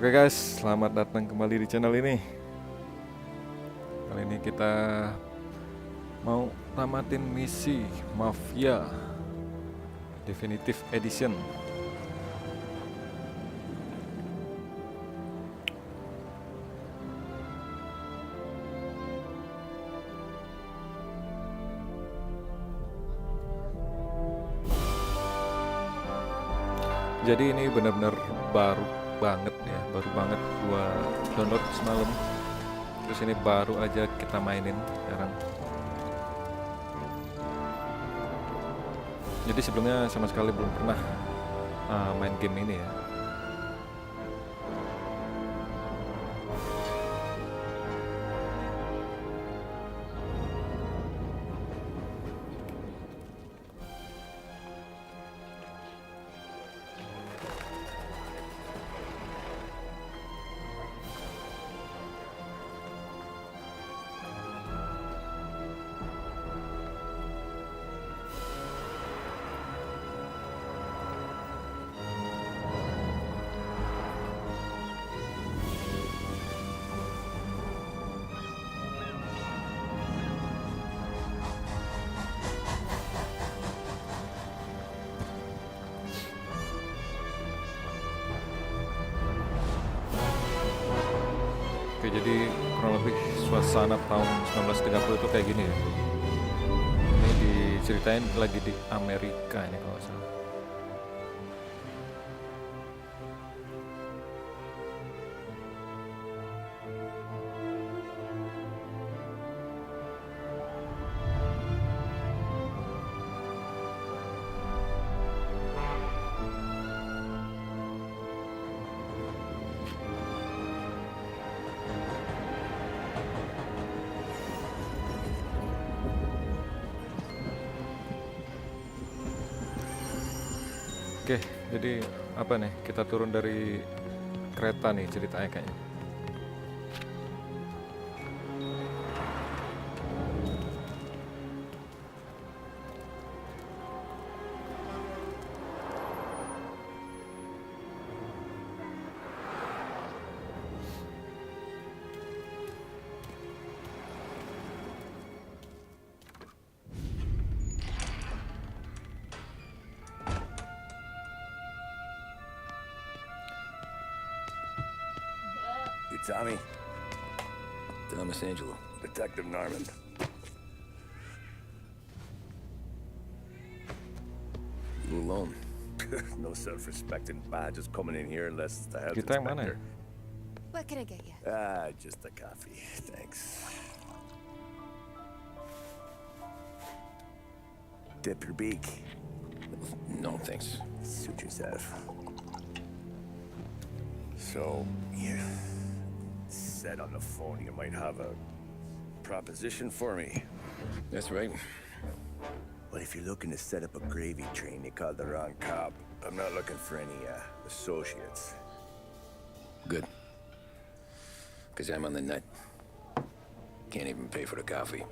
Oke guys, selamat datang kembali di channel ini. Kali ini kita mau tamatin misi Mafia Definitive Edition. Jadi ini benar-benar baru banget ya, baru banget gua download semalam. Terus ini baru aja kita mainin sekarang. Jadi sebelumnya sama sekali belum pernah main game ini ya. Oke, jadi kurang lebih suasana tahun 1930 itu kayak gini ya. Ini diceritain lagi di Amerika ini kalau nggak salah. Oke, jadi apa nih? Kita turun dari kereta nih ceritanya kayaknya. Tommy, Thomas Angelo. Detective Norman. You alone? No self-respecting badges coming in here unless it's the health Kita yang mana ya? inspector. What can I get you? Just a coffee, thanks. Dip your beak. No, thanks. Suit yourself. So, you said on the phone you might have a proposition for me. That's right. Well, if you're looking to set up a gravy train, you called the wrong cop. I'm not looking for any associates. Good. Because I'm on the nut. Can't even pay for the coffee.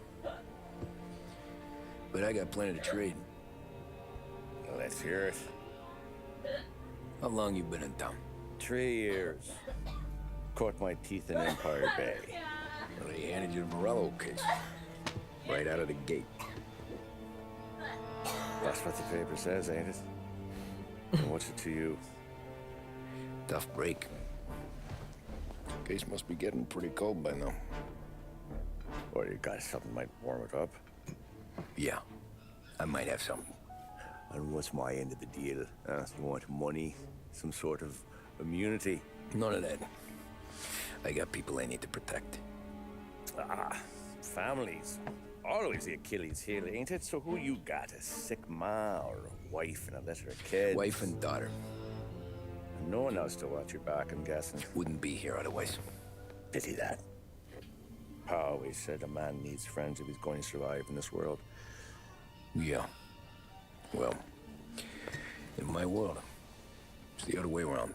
But I got plenty to trade. Well, let's hear it. How long you been in town? 3 years. Caught my teeth in Empire Bay. Well, they handed you the Morello case. Right out of the gate. That's what the paper says, ain't it? And what's it to you? Tough break. Case must be getting pretty cold by now. Or you got something might warm it up? Yeah, I might have something. And what's my end of the deal? You want money? Some sort of immunity? None of that. I got people I need to protect. Families. Always the Achilles heel, ain't it? So who you got? A sick ma or a wife and a litter of kids? Wife and daughter. And no one else to watch your back, I'm guessing. Wouldn't be here otherwise. Pity that. Pa always said a man needs friends if he's going to survive in this world. Yeah. Well, in my world, it's the other way around.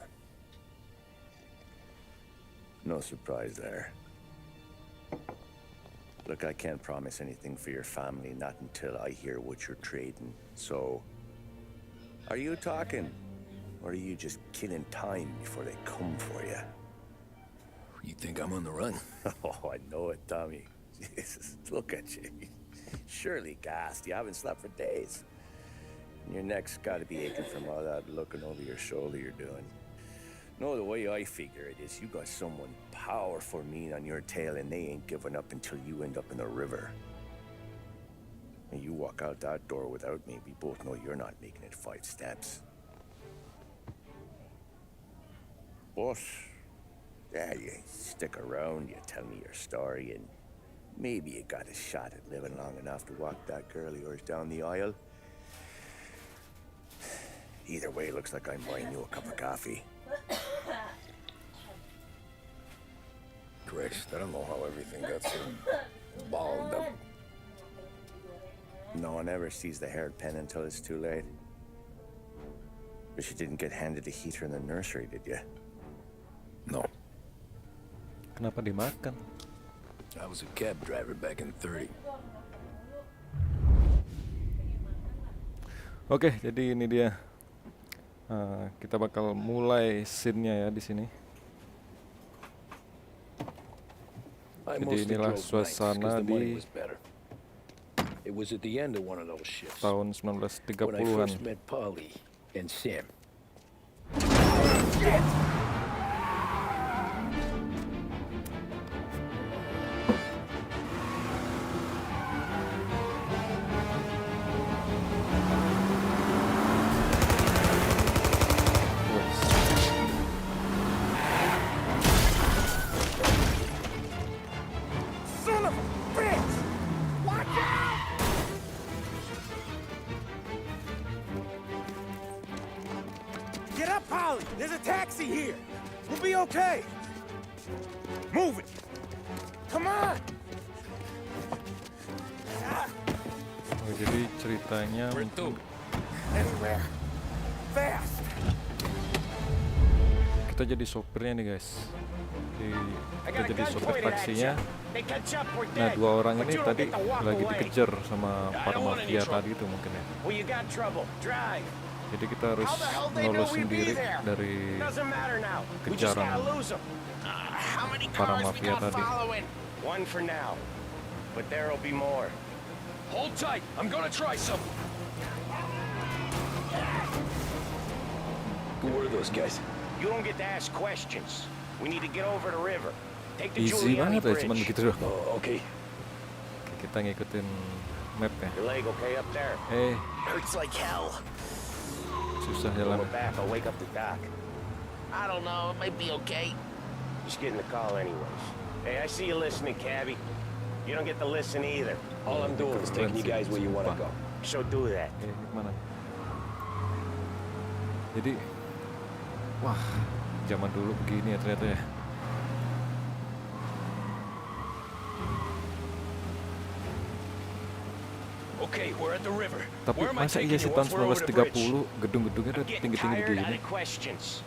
No surprise there. Look, I can't promise anything for your family, not until I hear what you're trading. So, are you talking? Or are you just killing time before they come for you? Think I'm on the run? Oh, I know it, Tommy. Jesus, look at you. Surely gassed. You haven't slept for days. And your neck's got to be aching from all that looking over your shoulder you're doing. No, the way I figure it is you got someone powerful mean on your tail and they ain't giving up until you end up in the river. And you walk out that door without me, we both know you're not making it 5 steps. But, yeah, you stick around, you tell me your story, and maybe you got a shot at living long enough to walk that girl of yours down the aisle. Either way, looks like I'm buying you a cup of coffee. Christ, I don't know how everything got so balled up. No one ever sees the haired pen until it's too late. But you didn't get handed a heater in the nursery, did you? No, Kenapa dimakan? I was a cab driver back in 30. Oke, jadi ini dia. Kita bakal mulai scene-nya ya di sini. I Jadi mostly inilah drove nights 'cause suasana the money di was better. It was at the end of one of those shifts tahun when I 1930-an. first met Polly and Sam. Son of a bitch! Watch out! Get up, Polly! There's a taxi here! We'll be okay! Move it! Come on! Oh, jadi ceritanya mungkin Anywhere! Fast! kita jadi sopirnya nih guys. Kita jadi sopir taksinya. Nah, 2 orang ini tadi lagi dikejar sama para mafia tadi itu mungkin ya. Jadi kita harus lolos sendiri dari kejaran para mafia tadi. One for now, but there'll be more. Hold tight. I'm gonna try some. Who were those guys? You don't get to ask questions. We need to get over the river. Take the Easy Giuliani banget ya, cuman Bridge. begitu doang. Oh, okay. Oke, kita ngikutin mapnya. Your leg okay up there? Hurts like hell. Susah Go jalan. back. I'll wake up the doc. I don't know, it might be okay. Just getting the call anyways. Hey, I see you listening, cabbie. You don't get to listen either. All I'm doing is taking you guys where you want to go. So do that. Oke, ini kemana? Jadi, wah, zaman dulu begini ya ternyata ya. Okay, we're at the river. Tapi Where am I masa iya taking sih you tahun once we're over the bridge? 1930 gedung-gedungnya I'm udah getting tinggi-tinggi tired begini. of the questions.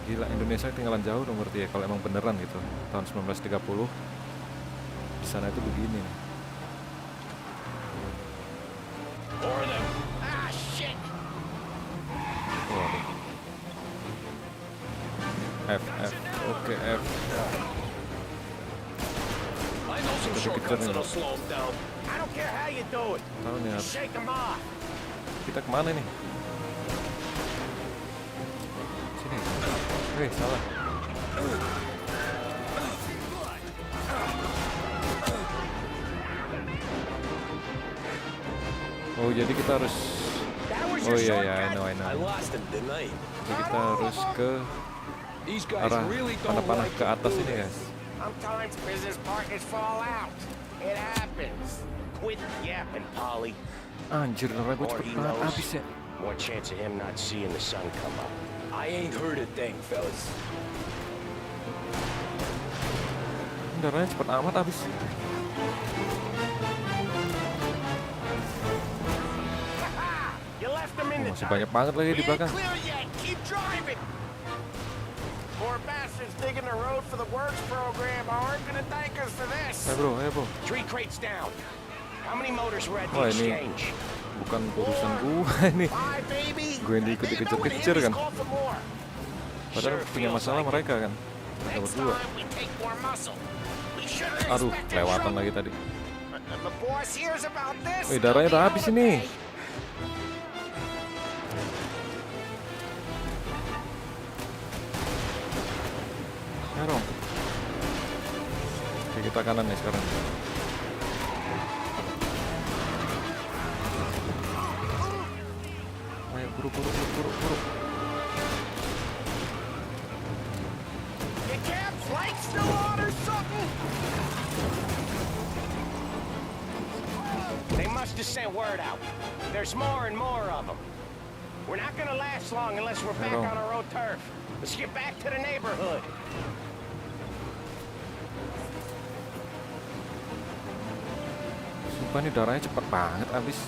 Gila, Indonesia tinggalan jauh dong berarti ya kalau emang beneran gitu. Tahun 1930 di sana itu begini. More of them. Ah, shit. Waduh. F. Oke, F. I know some shortcuts that'll slow them down. I don't care how you do it. Tahu nih, Just shake them off. kita kemana nih? Sini. Salah. Oh, jadi kita harus. That was Oh your iya, shortcut? I know. I lost him, didn't I? Jadi kita harus ke These guys arah really don't panah-panah like ke atas ini guys. Sometimes business partners fall out. It happens. Quit yapping, Polly. Anjir, gue Or cepet he banget knows. habis ya. More chance of him not seeing the sun come up. I ain't heard a thing, fellas. Kendaraannya cepet amat habis. You left him in the Masih dark. banyak banget lagi di We ain't belakang. clear yet. Keep driving. Poor bastards digging the road for the works program aren't gonna thank us for this. Bro. 3 crates down. How many motors were at Wah, the ini exchange? bukan urusan gua ini. 5, baby. Gue yang diikut dikejar-kejar kan. Call for more. Padahal Sure punya feels masalah like it. mereka kan. Ada Next berdua. time we take more muscle. We should have Aduh, expected kelewatan trouble. lagi tadi. The boss hears about this. Wih, darahnya udah habis ini. Ya dong. Oke, kita kanan nih sekarang. Ayo, buru. You can't flank still on or something? They must have sent word out. There's more and more of them. We're not gonna last long unless we're back Pero- on our own turf. Let's get back to the neighborhood. Sumpah nih darahnya cepet banget habis.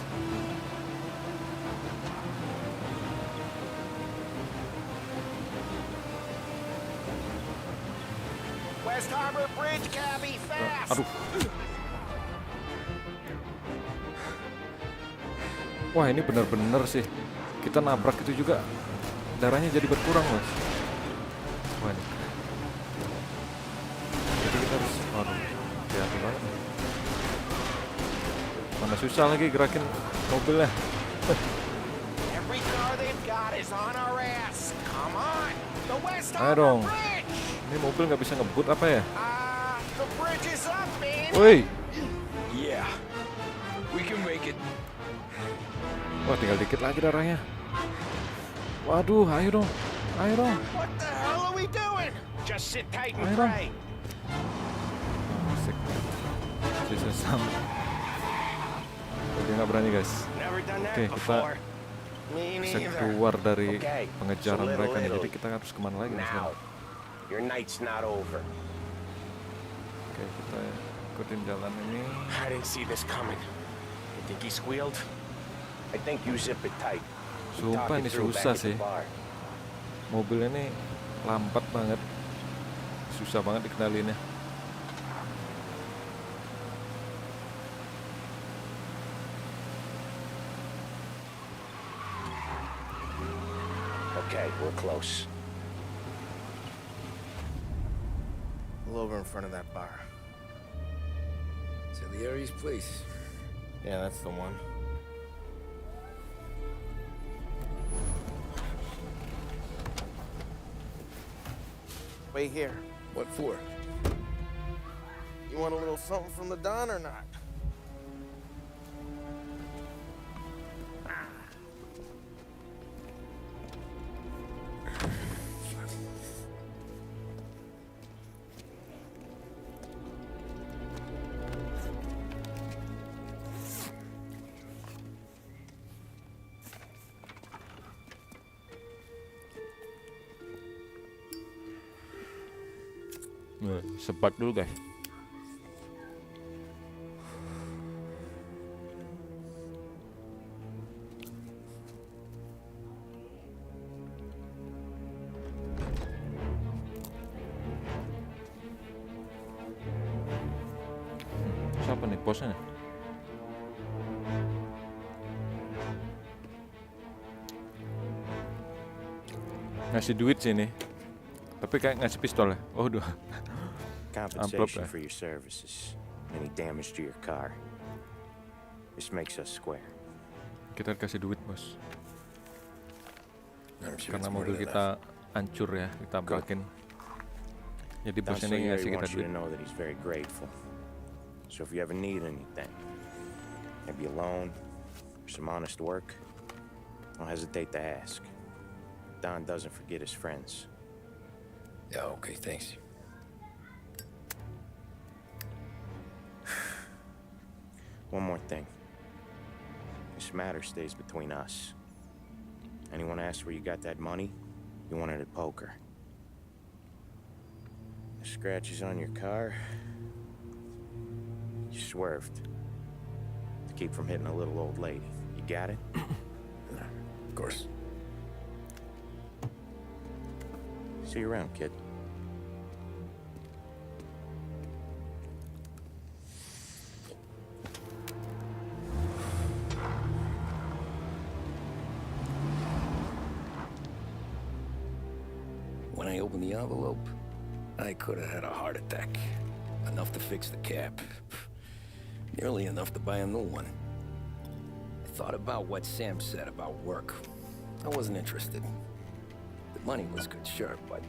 West Harbor Bridge, cabby, fast! Aduh. Wah, ini bener-bener sih. Kita nabrak itu juga darahnya jadi berkurang, Mas. Wah, ini. Jadi kita harus hati-hati banget. Mana susah lagi gerakin mobilnya. Every car they've got is on our ass. Come on! The West Ayo Harbor dong. Bridge! Ini mobil nggak bisa ngebut apa ya? The bridge is up, man! Woi. Yeah. We can make it. Wah, tinggal dikit lagi darahnya. Waduh, ayo dong. What the hell are we doing? Just sit tight and Ayo dong. pray. Asik. Bisa sama. Dia nggak berani, guys. Never done that Oke, kita before. Me Bisa neither. keluar dari Okay, pengejaran so little mereka nih. Jadi Italy. kita harus kemana lagi nih Now, sekarang? your night's not over. Oke, kita ikutin jalan ini. I didn't see this coming. You think he squealed? I think you zip it tight. Sumpah Talk ini it through susah back at the sih. bar. Mobilnya ini lambat banget. Susah banget dikendaliinnya. Okay, we're close. Pull over in front of that bar. Salieri's place. Yeah, that's the one. Wait here. What for? You want a little something from the Don or not? Sebat dulu, guys. Siapa nih bosnya? Ngasih duit sih ini. Tapi kayak ngasih pistol ya. Oh, dua. Compensation for your services. Any damage to your car. This makes us square. Kita kasih duit, bos. I'm sure Karena it's more mobil than kita hancur ya, ditabrakin. Jadi Don bosnya ini ngasih Salieri kita wants you duit. to know that he's very grateful. So if you ever need anything, maybe a loan or some honest work, don't hesitate to ask. Don doesn't forget his friends. Yeah, okay, thanks. One more thing. This matter stays between us. Anyone asks where you got that money, you won it at poker. The scratches on your car, you swerved to keep from hitting a little old lady. You got it? Of course. See you around, kid. When I open the envelope, I could have had a heart attack. Enough to fix the cap. Nearly enough to buy a new one. I thought about what Sam said about work. I wasn't interested. The money was good, sure, but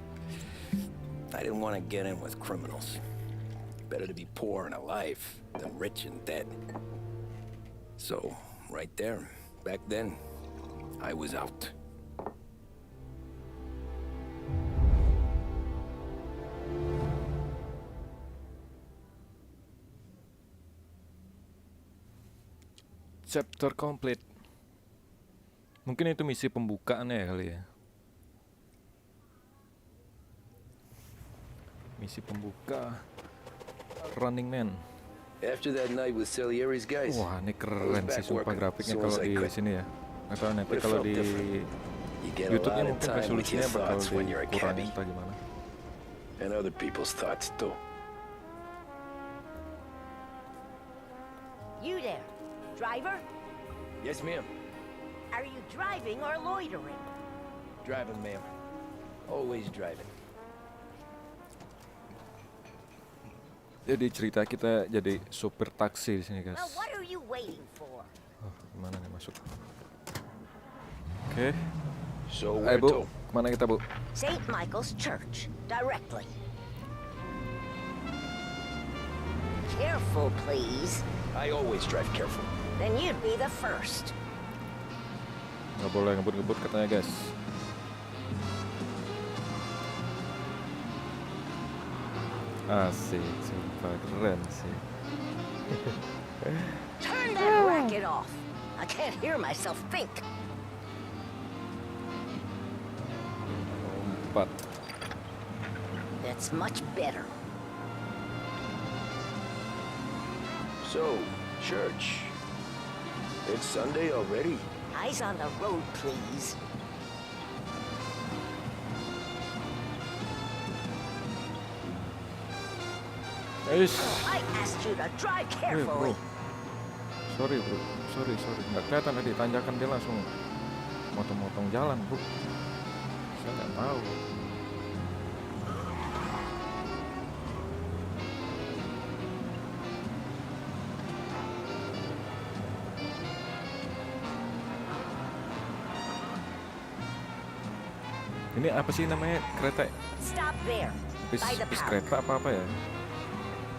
I didn't want to get in with criminals. Better to be poor and alive than rich and dead. So, right there, back then, I was out. Chapter complete. Mungkin itu misi pembukaan ya kali ya. Misi pembuka Running Man. After that night with Salieri's guys. Wah, ini keren sih sumpah grafiknya kalau di sini ya. Nggak tahu nanti kalau di YouTube-nya mungkin resolusinya bakal dikurangin atau gimana. And other people's thoughts too. You there, driver? Yes, ma'am. Are you driving or loitering? Driving, ma'am. Always driving. Jadi cerita kita jadi supir taksi di sini, guys. Well, what are you waiting for? Oh, gimana nih masuk? Oke. So Ayo where Bu, to? kemana kita Bu? St. Michael's Church, directly. Careful, please. I always drive careful. Then you'd be the first. Nggak boleh ngebut-ngebut katanya, guys. Asik, sumpah keren sih. Turn that racket off. I can't hear myself think. Lompat. That's much better. So, church. It's Sunday already. Eyes on the road, please. Eish. I asked you to drive Bro. carefully. Sorry bro, sorry. Nggak kelihatan tadi, tanjakan dia langsung motong-motong jalan bro. Saya nggak tahu. Ini apa sih namanya kereta? Stop there. Bis By the park. kereta apa ya?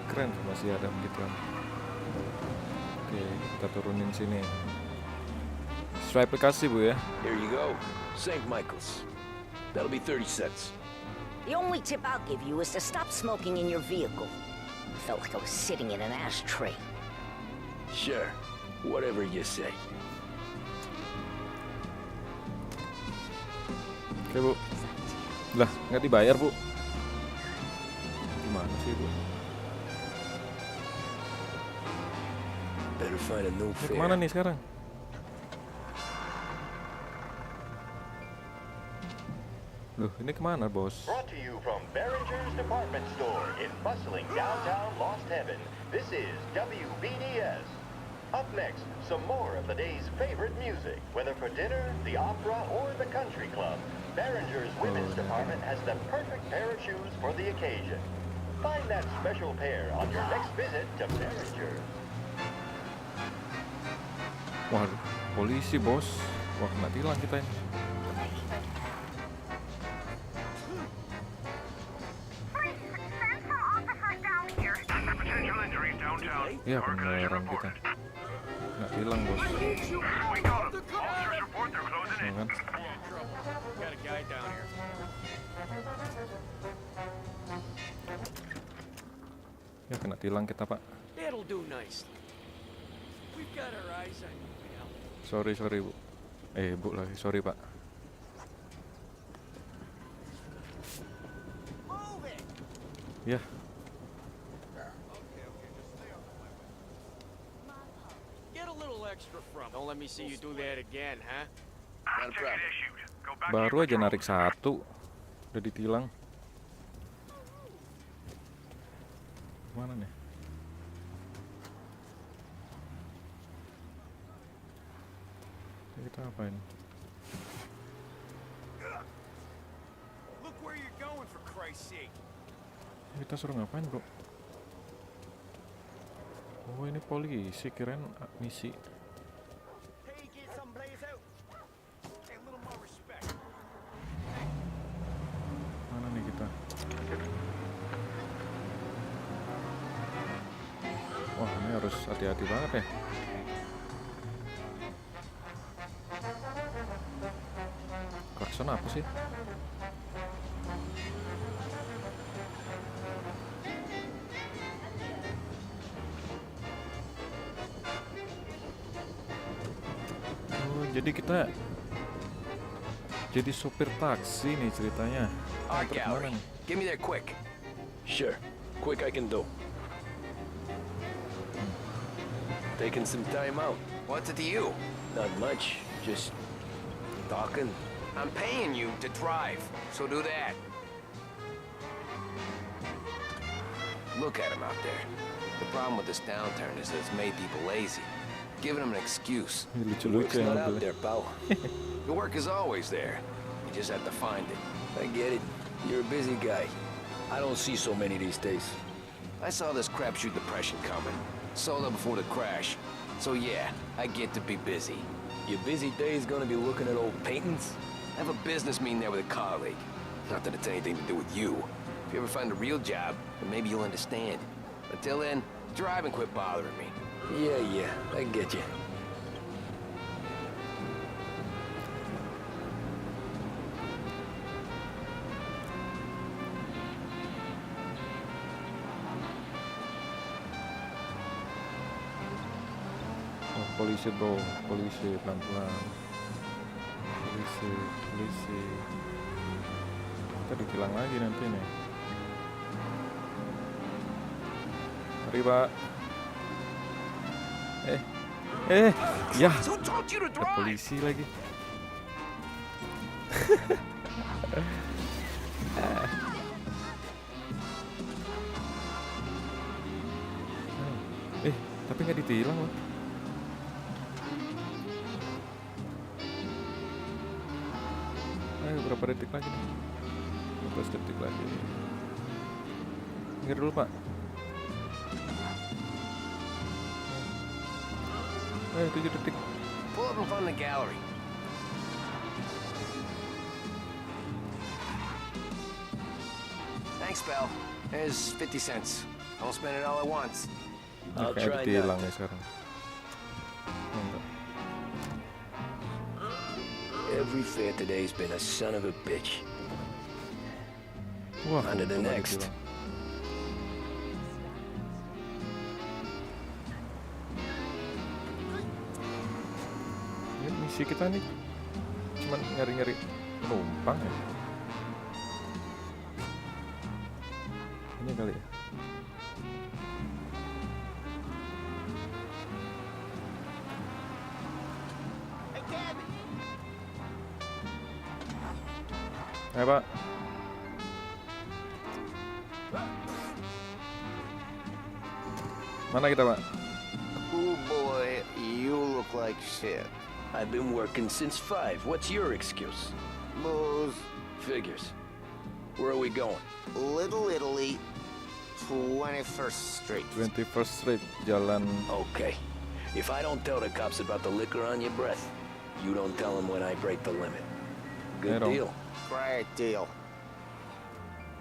Keren tuh, masih ada begituan. Oke, kita turunin sini. Sesuai aplikasi Bu ya. Here you go. St. Michael's. That'll be 30 cents. The only tip I'll give you is to stop smoking in your vehicle. I felt like I was sitting in an ashtray. Sure. Whatever you say. Oke Bu. Lah, nggak dibayar Bu. Gimana sih Bu? Better find a new Ini fare. kemana nih sekarang? Loh, ini kemana bos? Brought to you from Behringer's Department Store in bustling downtown Lost Heaven. This is WBDS. Up next, some more of the day's favorite music. Whether for dinner, the opera, or the country club, Behringer's Women's Department has the perfect pair of shoes for the occasion. Find that special pair on your next visit to Behringer's. Wah, polisi bos. Wah, kena tilang kita ini. Iya beneran kita. Kena tilang bos. Ya kan? Ya kena tilang kita Pak. It'll do nicely. We've got our eyes on you, pal. Sorry Bu. Bu lagi, sorry Pak. Move it! Ya. Get a little extra from. Don't let me see you do that again, huh? Not a problem. Baru aja narik satu, udah ditilang. Mana nih? Ini kita apain? Look where you're going, for Christ's sake. Kita suruh ngapain, bro? Oh, ini polisi, kirain misi. Hey, get some blaze out. Hey, a little more respect. Mana nih kita? Wah, ini harus hati-hati banget ya. Klakson apa sih? Oh, jadi kita jadi sopir taksi nih ceritanya. All right, Terus mana Gallery. nih? Get me there quick. Sure. Quick I can do. Taking some time out. What's it to you? Not much. Just talking. I'm paying you to drive, so do that. Look at him out there. The problem with this downturn is that it's made people lazy. Giving them an excuse. Ini Work's lucu-lucu yang not out mobilnya. there, pal. The work is always there. You just have to find it. I get it. You're a busy guy. I don't see so many these days. I saw this crapshoot depression coming. Sold up before the crash. So yeah, I get to be busy. Your busy day is gonna be looking at old paintings? I have a business meeting there with a colleague. Not that it's anything to do with you. If you ever find a real job, then maybe you'll understand. Until then, drive and quit bothering me. Yeah, I get you. Oh, polisi bro, polisi pelan-pelan. Polisi. Kita ditilang lagi nanti nih. Mari pak. Ya, Who told you to ada drive? polisi lagi. Tapi nggak ditilang loh. Ayo, berapa detik lagi nih? 15 detik lagi. Minggir dulu pak. Ayo, 7 detik. Pull up in front of the gallery. Thanks, pal. There's 50 cents. Don't spend it all at once. Ini kayak ditilang nih sekarang. Oh, enggak. Every fair today's been a son of a bitch. Wah, On to the untung nggak next. ditilang. Ini misi kita nih cuman nyari-nyari penumpang ya. Ini kali ya. Hey, Gabby. Ayo pak. Mana kita pak? Oh boy, you look like shit. I've been working since 5. What's your excuse? Booze, Figures. Where are we going? Little Italy, 21st Street. 21st Street, jalan. Okay. If I don't tell the cops about the liquor on your breath, you don't tell them when I break the limit. Good Pero- deal. Great deal.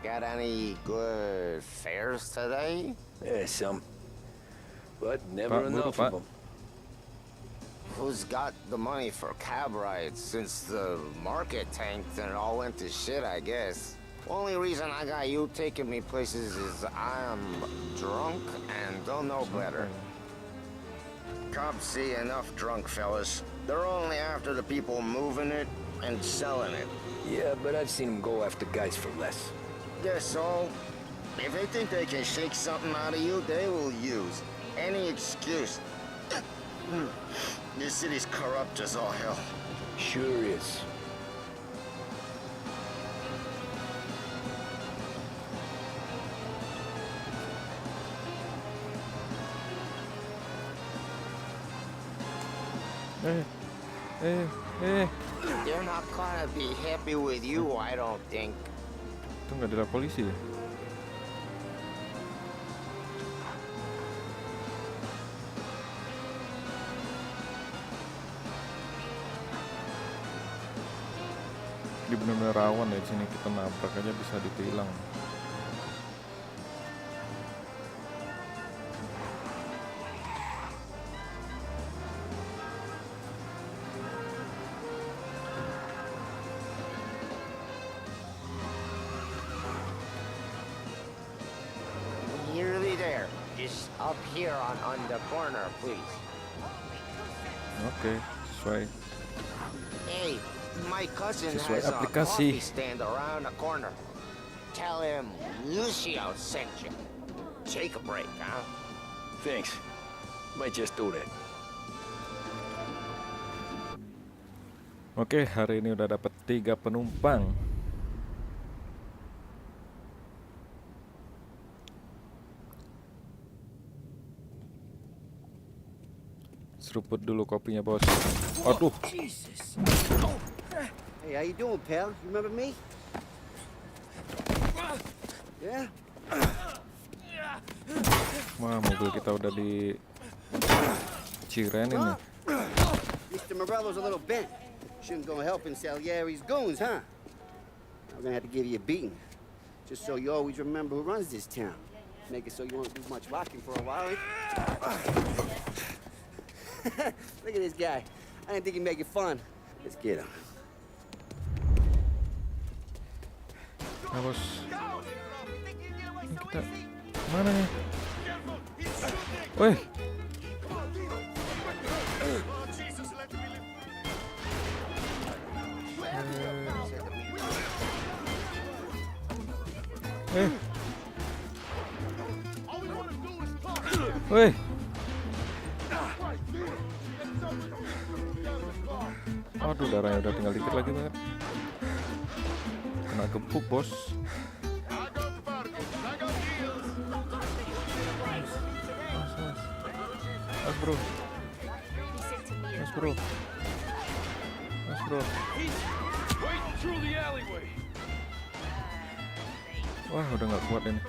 Got any good fares today? Some. But never Pak, enough buru, of them. Who's got the money for cab rides since the market tanked and it all went to shit, I guess? Only reason I got you taking me places is I'm drunk and don't know better. Cops see enough drunk fellas. They're only after the people moving it and selling it. Yeah, but I've seen them go after guys for less. Guess so. If they think they can shake something out of you, they will use any excuse. This city's corrupt as all hell. Sure is. They're not gonna be happy with you, I don't think. Itu nggak ada polisi ya? benar-benar rawan ya di sini, kita nabrak aja bisa ditilang. Nearly there. Just up here on the corner, please. Oke, sesuai. Hey, my cousin Sesuai has a aplikasi. coffee stand around the corner. Tell him Lucio sent you. Take a break, huh? Thanks. Might just do that. Oke, hari ini udah dapat 3 penumpang. Seruput dulu kopinya, bos. Aduh. Jesus. Hey, how you doing, pal? You remember me? Yeah? Wah, mobil kita udah di cirenin nih. Mr. Morello's a little bent. Shouldn't go helping Salieri's goons, huh? I'm gonna have to give you a beating. Just so you always remember who runs this town. Make it so you won't do much rocking for a while. Look at this guy. I didn't think he'd make it fun. Let's get him. Nah, bos. Ini kita mana nih? Woi. Woi. Aduh, darahnya udah tinggal dikit lagi banget. Kena gebuk, bos. Mas bro. Mas bro. Mas bro. Wah, udah nggak kuat ini.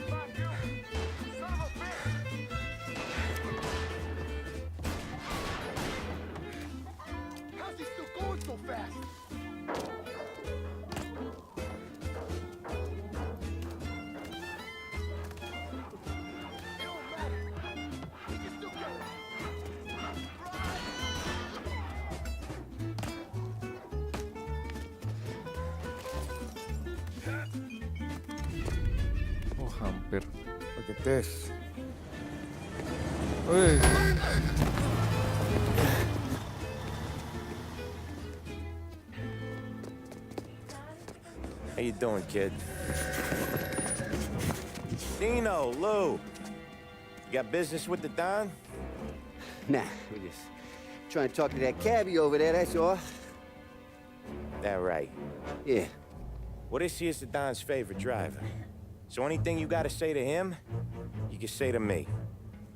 Oh, hampir. Look at this. Woi. How you doing, kid? Dino, Lou. You got business with the Don? Nah, we're just trying to talk to that cabbie over there, that's all. That right. Yeah. Well, this here's the Don's favorite driver. So anything you gotta say to him, you can say to me.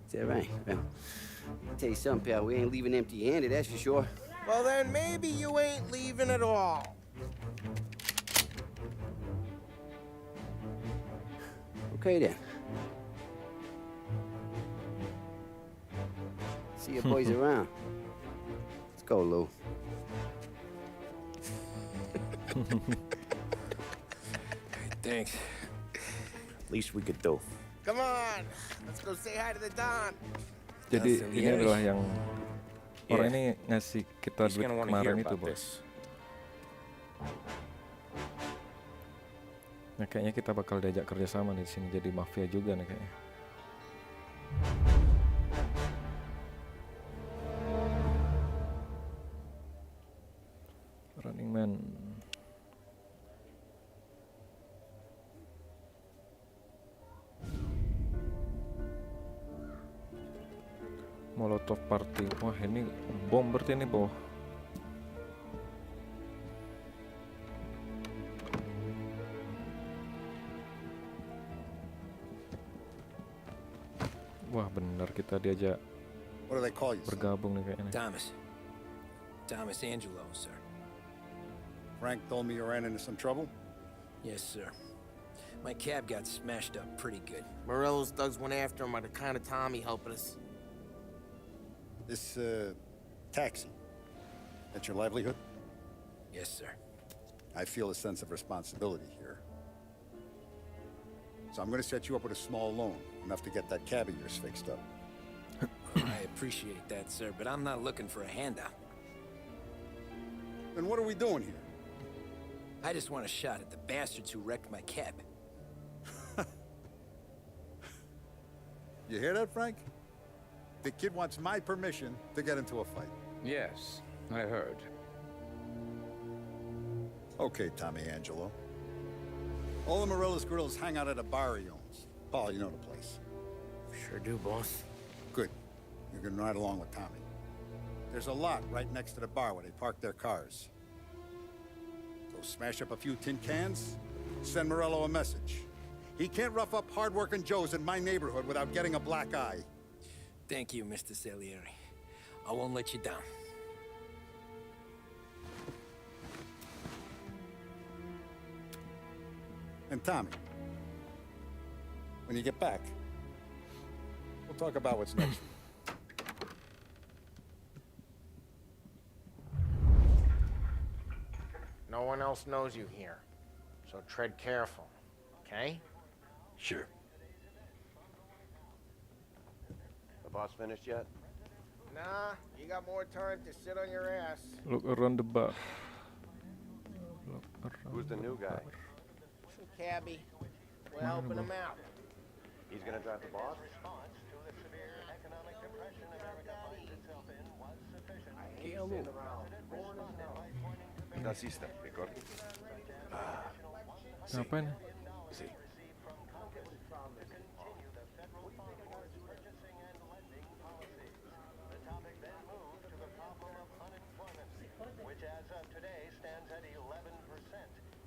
Is that right? Well, I'll tell you something, pal. We ain't leaving empty-handed, that's for sure. Well, then maybe you ain't leaving at all. Okay, then. See your boys around. Let's go, Lou. Thanks. Least we could do. Come on, let's go say hi to the Don. Jadi ini adalah yang orang Yeah. ini ngasih kita He's duit gonna wanna hear kemarin itu, about bos. this. Nah, kayaknya kita bakal diajak kerjasama nih di sini, jadi mafia juga nih kayaknya. Running Man. Molotov party. Wah, ini bom berarti ini, boh. Wah, benar kita diajak What do they call you? son? bergabung nih kayaknya. Thomas Angelo, sir. Frank told me you ran into some trouble. Yes, sir. My cab got smashed up pretty good. Morello's thugs went after him on account of Tommy helping us. This, taxi. That's your livelihood? Yes, sir. I feel a sense of responsibility here. So I'm gonna set you up with a small loan, enough to get that cab of yours fixed up. I appreciate that, sir, but I'm not looking for a handout. Then what are we doing here? I just want a shot at the bastards who wrecked my cab. You hear that, Frank? The kid wants my permission to get into a fight. Yes, I heard. Okay, Tommy Angelo. All the Morello's girls hang out at a bar he owns. Paul, you know the place. Sure do, boss. Good. You're gonna ride along with Tommy. There's a lot right next to the bar where they park their cars. Go smash up a few tin cans, send Morello a message. He can't rough up hard-working Joes in my neighborhood without getting a black eye. Thank you, Mr. Salieri. I won't let you down. And Tommy, when you get back, we'll talk about what's next. No one else knows you here, so tread careful, okay? Sure. The boss finished yet? Nah, you got more time to sit on your ass. Look around the bar. Who's the new guy? Some cabbie. We're helping him out. He's gonna drive the boss? Nacista, Igor. Ngapain? Sí. Which as of today stands at 11%,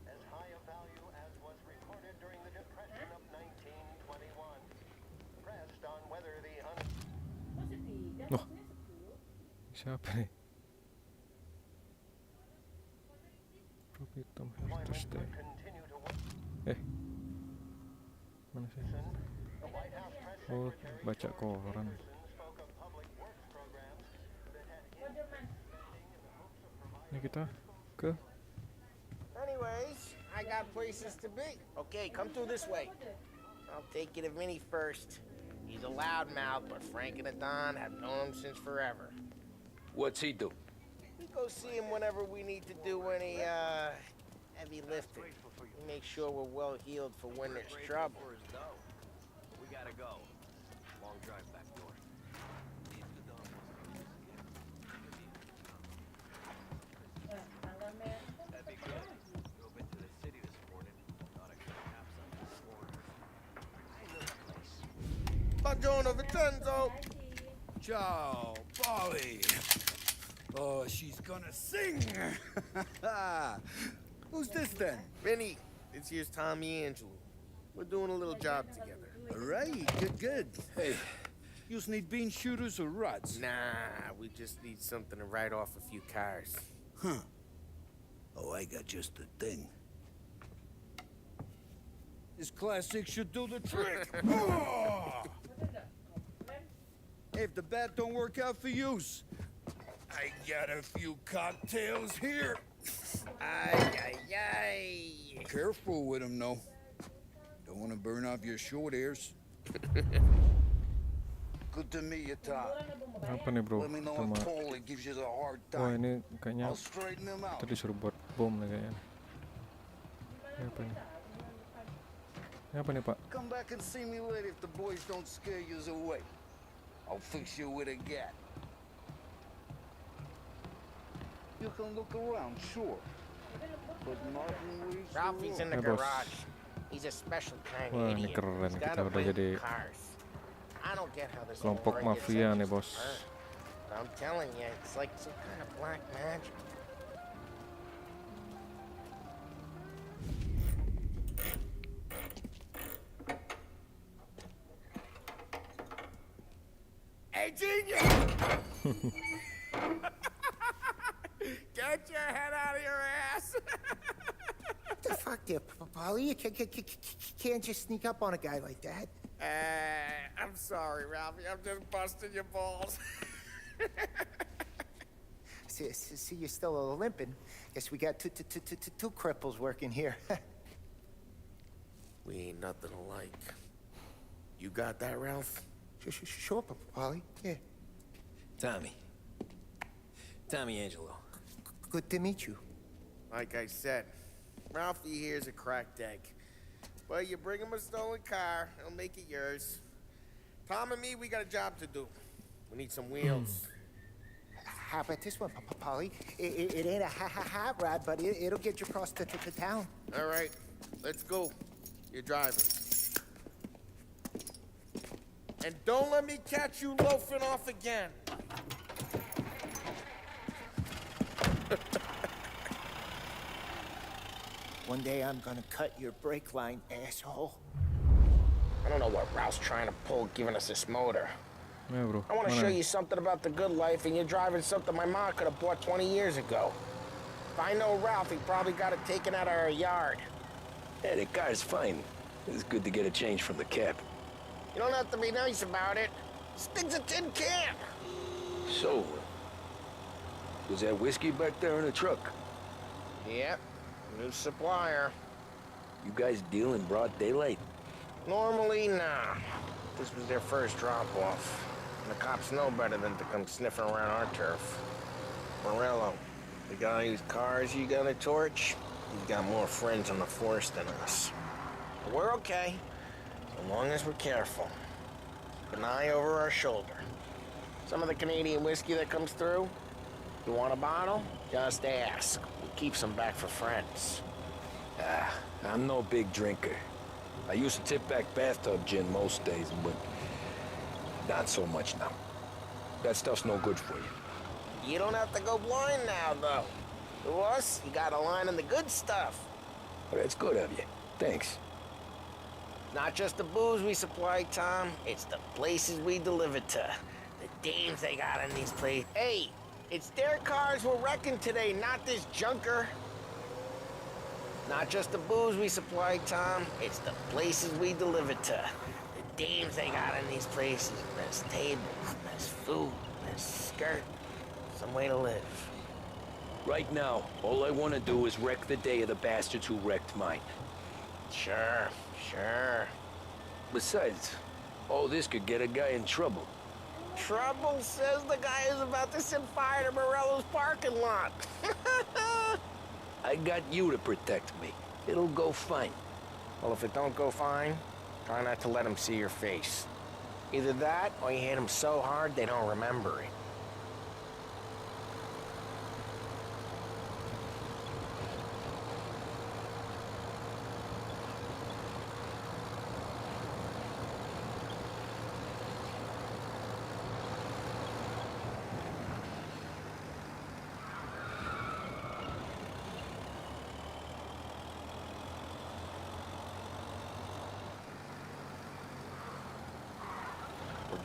as high a value as was recorded during the Depression of 1921. Pressed on whether the Loh, siapa nih? Probitum Stay. Mana sih? Oh, baca koran. Ini kita ke Anyways, I got places to be. Okay, come through this way. I'll take you to Vinny first. He's a loudmouth, but Frank and the Don have known him since forever. What's he do? We go see him whenever we need to do any, heavy lifting. We make sure we're well healed for when there's trouble. We gotta go. Long drive back north. That'd be good. Drove into the city this morning. Thought I could have something for her. I know the place. Buongiorno, Vincenzo! Ciao, Polly. Oh, she's gonna sing. Who's this then? Vinny, this here's Tommy Angelo. We're doing a little job together. All right, good. Hey, you just need bean shooters or rods? Nah, we just need something to write off a few cars. Huh. Oh, I got just the thing. This classic should do the trick. Oh! Hey, if the bat don't work out for use, I got a few cocktails here. Ay. Careful with them, though. Don't want to burn off your short hairs. Good to meet you, Tom. apa nih bro? Let me know Sama. if Paulie gives you the hard Wah time. ini kayaknya I'll straighten him out. tadi suruh buat bom nih kayaknya. Ini apa nih? Ini apa nih Pak? Come back and see me later if the boys don't scare you away. I'll fix you with a gat. You can look around, sure. But Martin leaves the Ralphie's in the Hey, boss. garage. He's a special kind Wah, of ini idiot. keren. He's Kita gotta udah play jadi with cars. I don't get how this kelompok whole war gets mafia such nih, a bos. spur. I'm telling you, it's like some kind of black magic. Hey, genius! Get your head out of your ass! What the fuck there, Polly? You can't just sneak up on a guy like that. I'm sorry, Ralphie. I'm just busting your balls. see you're still limping. Guess we got two cripples working here. We ain't nothing alike. You got that, Ralph? Sure, Polly. Yeah. Tommy Angelo. Good to meet you. Like I said, Ralphie here's a cracked egg. But you bring him a stolen car, he'll make it yours. Tom and me, we got a job to do. We need some wheels. How about this one, Polly? It ain't a hot rod, but it'll get you across to town. All right, let's go. You're driving. And don't let me catch you loafing off again. One day I'm gonna cut your brake line, asshole. I don't know what Ralph's trying to pull giving us this motor. Yeah, bro. I want to Mana show nih? you something about the good life, and you're driving something my mom could have bought 20 years ago. If I know Ralph, he probably got it taken out of our yard. Yeah, the car's fine. It's good to get a change from the cab. You don't have to be nice about it. This thing's a tin can. So, was that whiskey back there in the truck? Yep, new supplier. You guys deal in broad daylight? Normally, nah. This was their first drop-off. And the cops know better than to come sniffing around our turf. Morello, the guy whose cars you got a torch, he's got more friends on the force than us. But we're okay, so long as we're careful. Keep an eye over our shoulder. Some of the Canadian whiskey that comes through, you want a bottle? Just ask. We keep some back for friends. I'm no big drinker. I used to tip back bathtub gin most days, but not so much now. That stuff's no good for you. You don't have to go blind now, though. To us, you got a line on the good stuff. Well, that's good of you. Thanks. Not just the booze we supply, Tom. It's the places we deliver to. The dames they got in these places. Hey, it's their cars we're wrecking today, not this junker. Not just the booze we supply, Tom. It's the places we deliver to. The dames they got in these places. There's tables, there's food, there's skirt. Some way to live. Right now, all I want to do is wreck the day of the bastards who wrecked mine. Sure. Besides, all this could get a guy in trouble. Trouble says the guy is about to set fire to Morello's parking lot. I got you to protect me. It'll go fine. Well, if it don't go fine, try not to let him see your face. Either that, or you hit him so hard they don't remember it.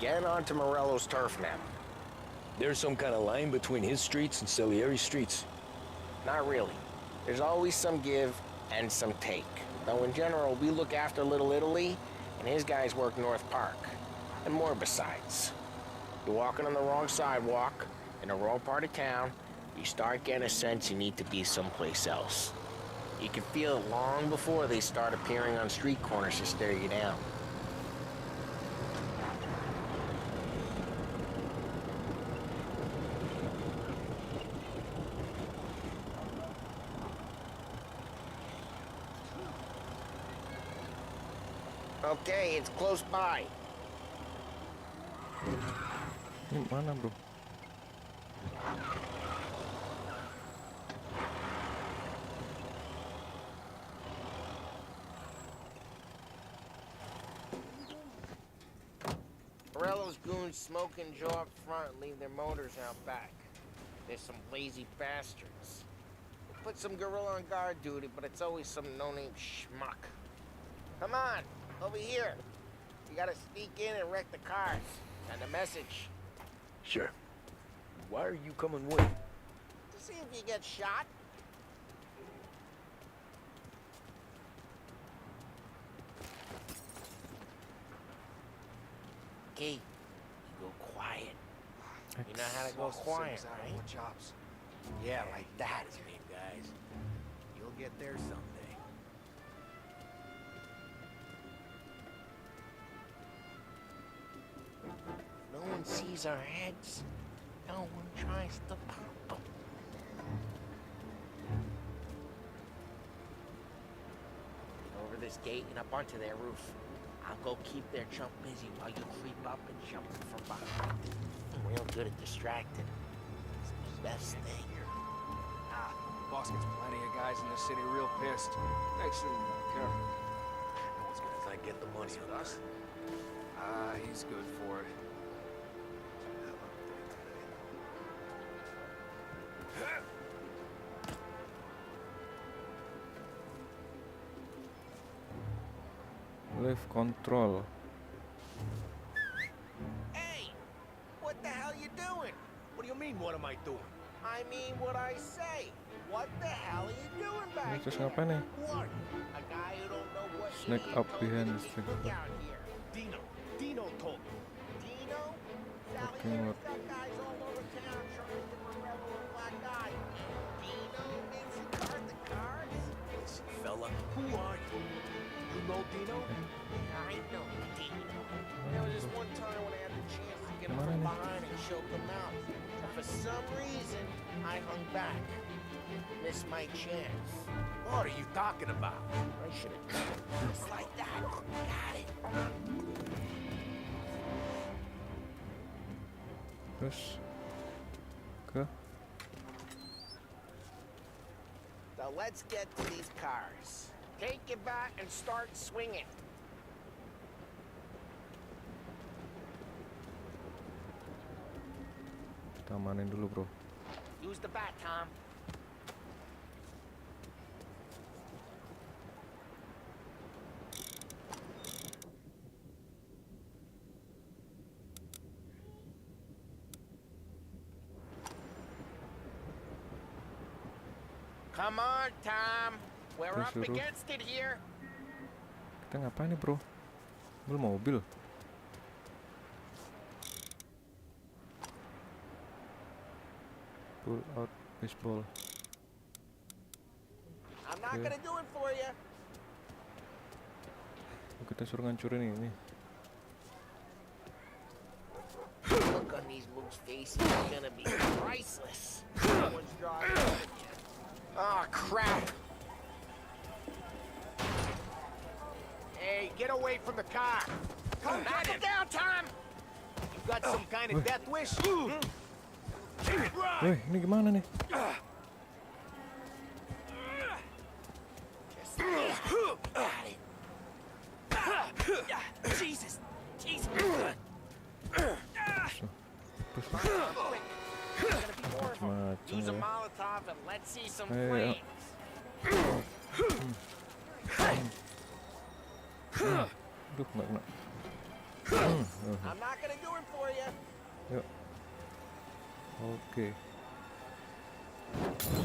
Getting onto Morello's turf now. There's some kind of line between his streets and Salieri's streets. Not really. There's always some give and some take. Though in general, we look after Little Italy, and his guys work North Park. And more besides. You're walking on the wrong sidewalk, in the wrong part of town, you start getting a sense you need to be someplace else. You can feel it long before they start appearing on street corners to stare you down. Okay, it's close by. Ini mana, bro? Morello's goons smoke and Joe up front and leave their motors out back. There's some lazy bastards. We'll put some gorilla on guard duty, but it's always some no-name schmuck. Come on, over here. You gotta sneak in and wreck the cars. Send a message. Sure. Why are you coming with? To see if you get shot. Okay, you go quiet. You know how to go quiet, right? Chops. Yeah, like that, big guys. You'll get there someday. No one sees our heads. No one tries to pop them. Over this gate and up onto their roof. I'll go keep their chump busy while you creep up and jump from behind. I'm real good at distracting. It's the best thing. Boss gets plenty of guys in this city real pissed. Actually, don't care. As good as I get the money with us. He's good for it. Live control. Hey! What the hell you doing? What do you mean, what am I doing? I mean what I say. What the hell are you doing back Terus there? ngapain nih? What? A guy who don't know what Sneak idiot up told behind you the to stick. keep look out here. Dino told me. Dino? Fucking what? Got guys all over town trying to Morello a black eye. Dino makes you card the cards? Listen, fella, who are you? You know Dino? I know Dino. There was this one time when I had the chance to get him from behind and choke him out. But for some reason, I hung back. Missed my chance. What are you talking about? I should have done it just like that. Got it. Terus ke So let's get to these cars. Take it back and start swinging. kita amanin dulu, bro. Use the bat, Tom. Come on, Tom. We're up Suruh. against it here. Kita ngapain nih, bro? Ambil mobil. Pull out baseball. I'm not Okay. gonna do it for you. Kita suruh ngancurin ini. Look on these moves' faces is gonna be priceless. Someone's driving over again. Oh, crap. Hey, get away from the car. Come Knock get him him. down, Tom. You got some kind of death wish? Woi, ini gimana nih? Got it. Jesus. Jesus. Terus Come on, quick. There's gonna be more of them. macam Use a ya. Molotov and let's see some Ayo. flames. Aduh, nggak kena. I'm not gonna do it for you. Yuk. Oke.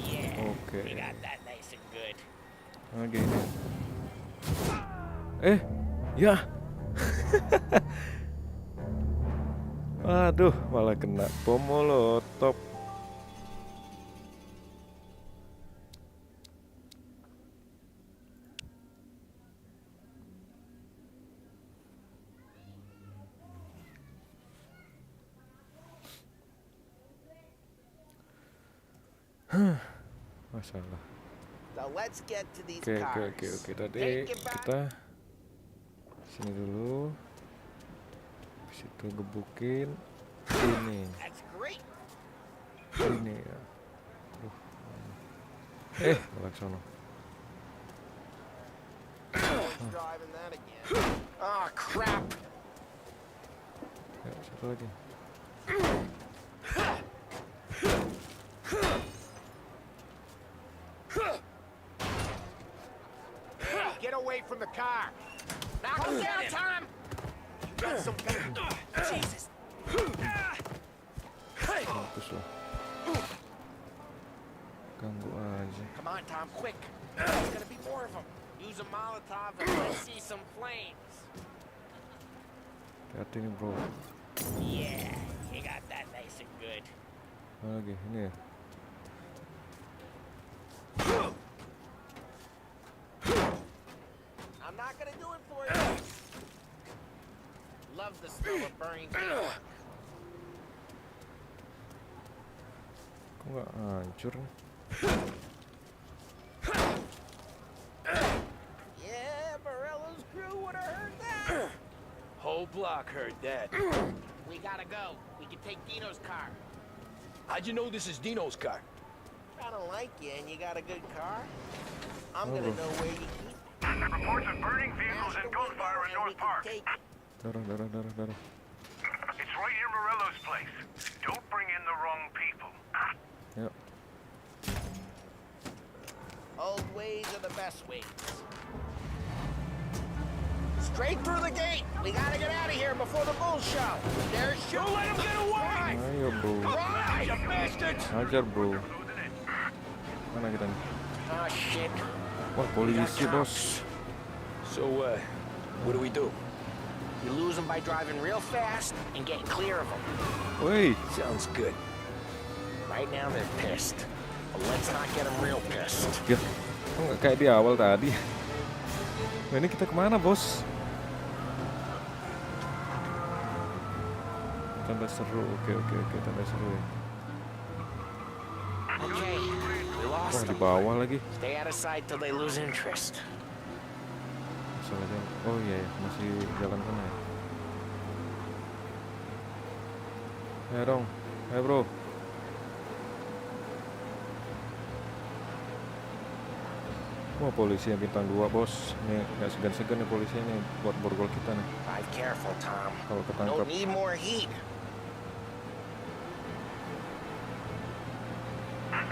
Yeah. Oke. We got that nice and good. Oke ini. Ya. Aduh, malah kena bom molotov. Masalah. So let's get to these Oke. cars. Tadi Take it back. kita sini dulu. Habis itu gebukin ini. That's great. Ini ya. Aduh. Malah ke sono. Someone's driving that again. Oh, crap. Ya, satu lagi. Get away from the car. Knock him down, Tom. You got some kind of... Jesus. Mampus lah. Ganggu aja. Come on, Tom, quick. There's gonna be more of them. Use a Molotov and let's see some flames. Hati-hati nih, bro. Yeah, you got that nice and good. Mana lagi? Ini ya. I'm not gonna do it for you. Love the smell of burning fuel. Kok nggak hancur nih? Yeah, Morello's crew would have heard that. Whole block heard that. We gotta go. We can take Dino's car. How'd you know this is Dino's car? I don't like you and you got a good car. I'm gonna know where you keep it. Reports of burning vehicles and gunfire in North Park. Darah. It's right near Morello's place. Don't bring in the wrong people. Yuk. Old ways are the best ways. Straight through the gate. We gotta get out of here before the bulls show. There's shoot. Don't let him get away. Ayo bro. Right, you bastards. Hajar bro. Mana kita nih? Oh shit. Wah polisi bos. So, what do we do? You lose them by driving real fast and getting clear of them. Woi. Sounds good. Right now they're pissed. But let's not get them real pissed. Ya, kok nggak kayak di awal tadi? Nah, ini kita kemana bos? Tanda seru, oke, tanda seru ya. Okay, we Wah lost di them. bawah lagi. Stay out of sight till they lose interest. Soalnya, oh iya ya, masih jalan sana ya. Ayo dong, ayo bro. Wah polisi yang bintang 2 bos. Nih nggak segan-segan nih polisinya nih buat borgol kita nih. Drive careful, Tom. Kalau ketangkap. Don't need more heat.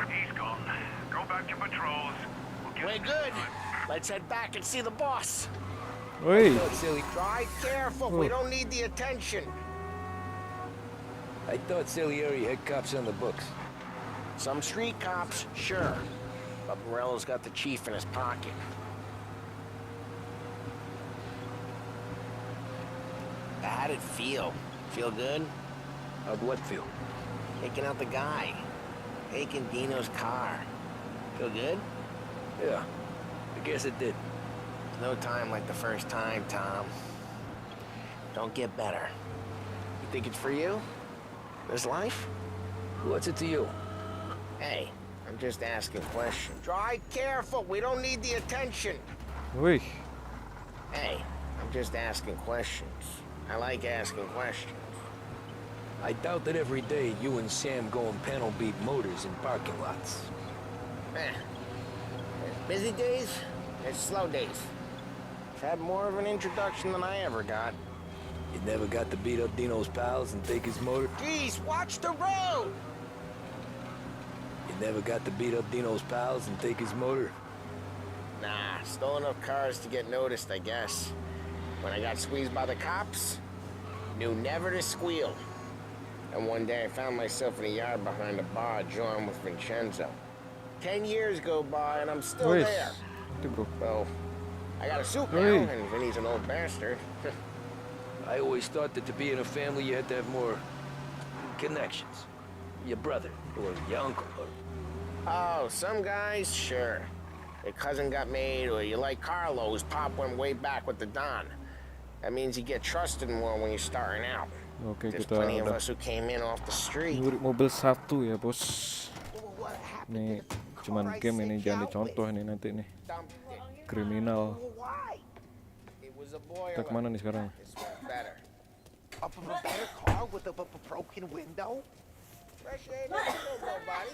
He's gone. Go back to patrols. We're good. Let's head back and see the boss. Woi. Drive careful. We don't need the attention. I thought Salieri had cops on the books. Some street cops, sure. But Morello's got the chief in his pocket. How'd it feel? Feel good? How'd what feel? Taking out the guy. Taking Dino's car. Feel good? Yeah, I guess it did. No time like the first time, Tom. Don't get better. You think it's for you? This life? What's it to you? Hey, I'm just asking questions. Drive careful. We don't need the attention. Woi. Hey, I'm just asking questions. I like asking questions. I doubt that every day you and Sam go and panel beat motors in parking lots. There's busy days, there's slow days. I've had more of an introduction than I ever got. You never got to beat up Dino's pals and take his motor? Jeez, watch the road! You never got to beat up Dino's pals and take his motor? Nah, stole enough cars to get noticed, I guess. When I got squeezed by the cops, knew never to squeal. And one day I found myself in a yard behind a bar, joined with Vincenzo. 10 years go by and I'm still there. So, I got a suit now, and Vinny's an old bastard. I always thought that to be in a family you had to have more connections. Your brother, or your uncle, or... Oh, some guys, sure. Your cousin got made, or you like Carlo, whose pop went way back with the Don. That means you get trusted more when you're starting out. Oke, There's kita plenty of udah us who came in off the street. nyuri mobil 1 ya bos. Ini cuman game ini, jangan dicontoh ini nanti nih. Kriminal. Kita kemana nih sekarang? A better car with a broken window? Fresh air, nobody.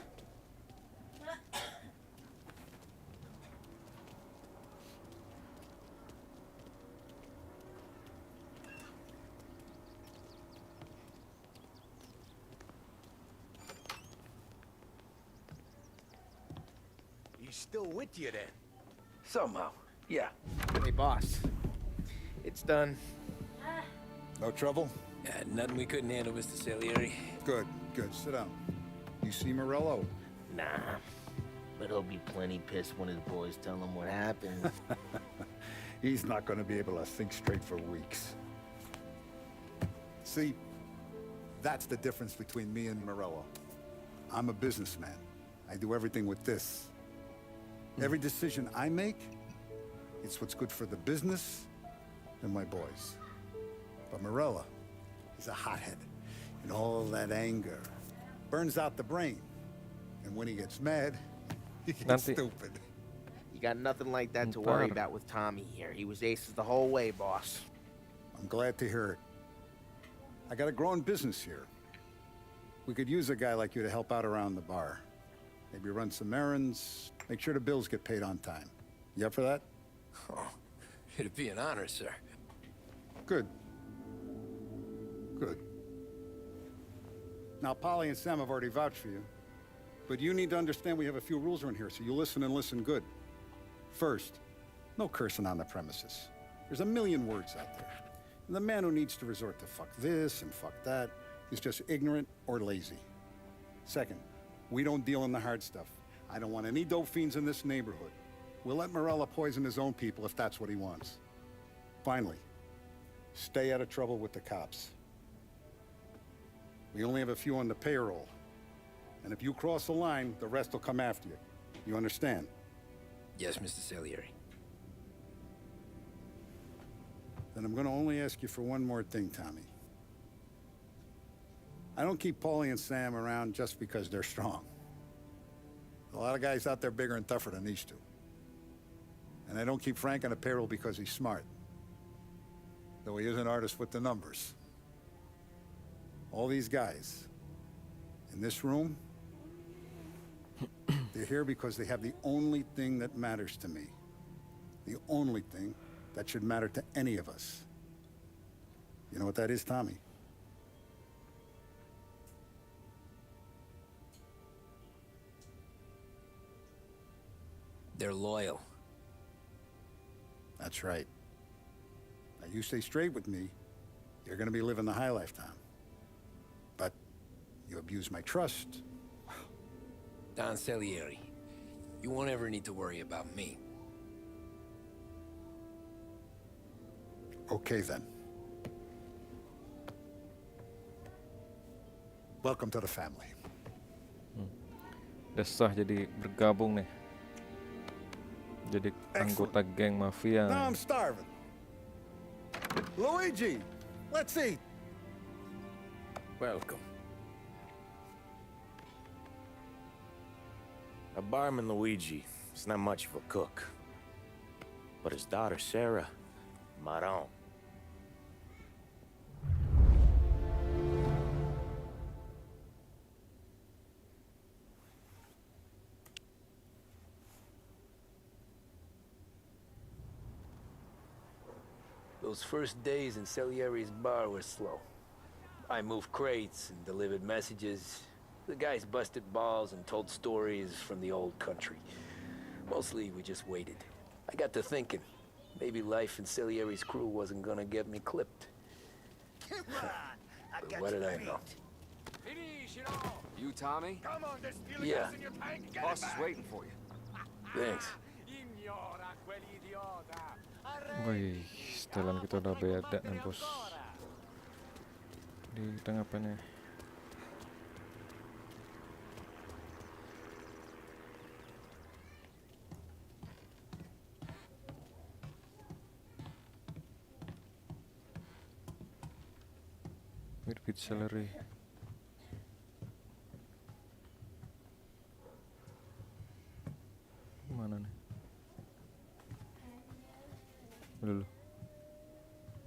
He's still with you then? Somehow, yeah. Hey, boss. It's done. No trouble? Yeah, nothing we couldn't handle, Mr. Salieri. Good. Sit down. You see Morello? Nah, but he'll be plenty pissed when his boys tell him what happened. He's not going to be able to think straight for weeks. See, that's the difference between me and Morello. I'm a businessman. I do everything with this. Every decision I make It's what's good for the business and my boys. But Morella, he's a hothead. And all that anger burns out the brain. And when he gets mad, he gets stupid. You got nothing like that to worry about with Tommy here. He was aces the whole way, boss. I'm glad to hear it. I got a growing business here. We could use a guy like you to help out around the bar. Maybe run some errands, make sure the bills get paid on time. You up for that? Oh, it'd be an honor, sir. Good. Good. Now, Polly and Sam have already vouched for you. But you need to understand we have a few rules around here, so you listen and listen good. First, no cursing on the premises. There's a million words out there. And the man who needs to resort to fuck this and fuck that is just ignorant or lazy. Second, we don't deal in the hard stuff. I don't want any dope fiends in this neighborhood. We'll let Morella poison his own people if that's what he wants. Finally, stay out of trouble with the cops. We only have a few on the payroll. And if you cross the line, the rest will come after you. You understand? Yes, Mr. Salieri. Then I'm gonna only ask you for one more thing, Tommy. I don't keep Paulie and Sam around just because they're strong. A lot of guys out there bigger and tougher than these two. And I don't keep Frank on the payroll because he's smart. Though he is an artist with the numbers. All these guys in this room, they're here because they have the only thing that matters to me. The only thing that should matter to any of us. You know what that is, Tommy? They're loyal. That's right. Now you stay straight with me, you're gonna be living the high lifetime. But you abuse my trust. Don Salieri, you won't ever need to worry about me. Okay then. Welcome to the family. Udah sah jadi bergabung nih. Jadi anggota geng mafia. Now I'm starving. Luigi, let's eat. Welcome. A barman Luigi is not much of a cook. But his daughter Sarah, Maron. Those first days in Salieri's bar were slow. I moved crates and delivered messages. The guys busted balls and told stories from the old country. Mostly, we just waited. I got to thinking, maybe life in Salieri's crew wasn't gonna get me clipped. But what did I know? You, Tommy? Come on, there's still Yeah. gas in your tank. Get Boss it is back. waiting for you. Thanks. Wih, setelan kita udah beda nih bos. Di tengah apa nih? With celery. Mana nih? Dulu.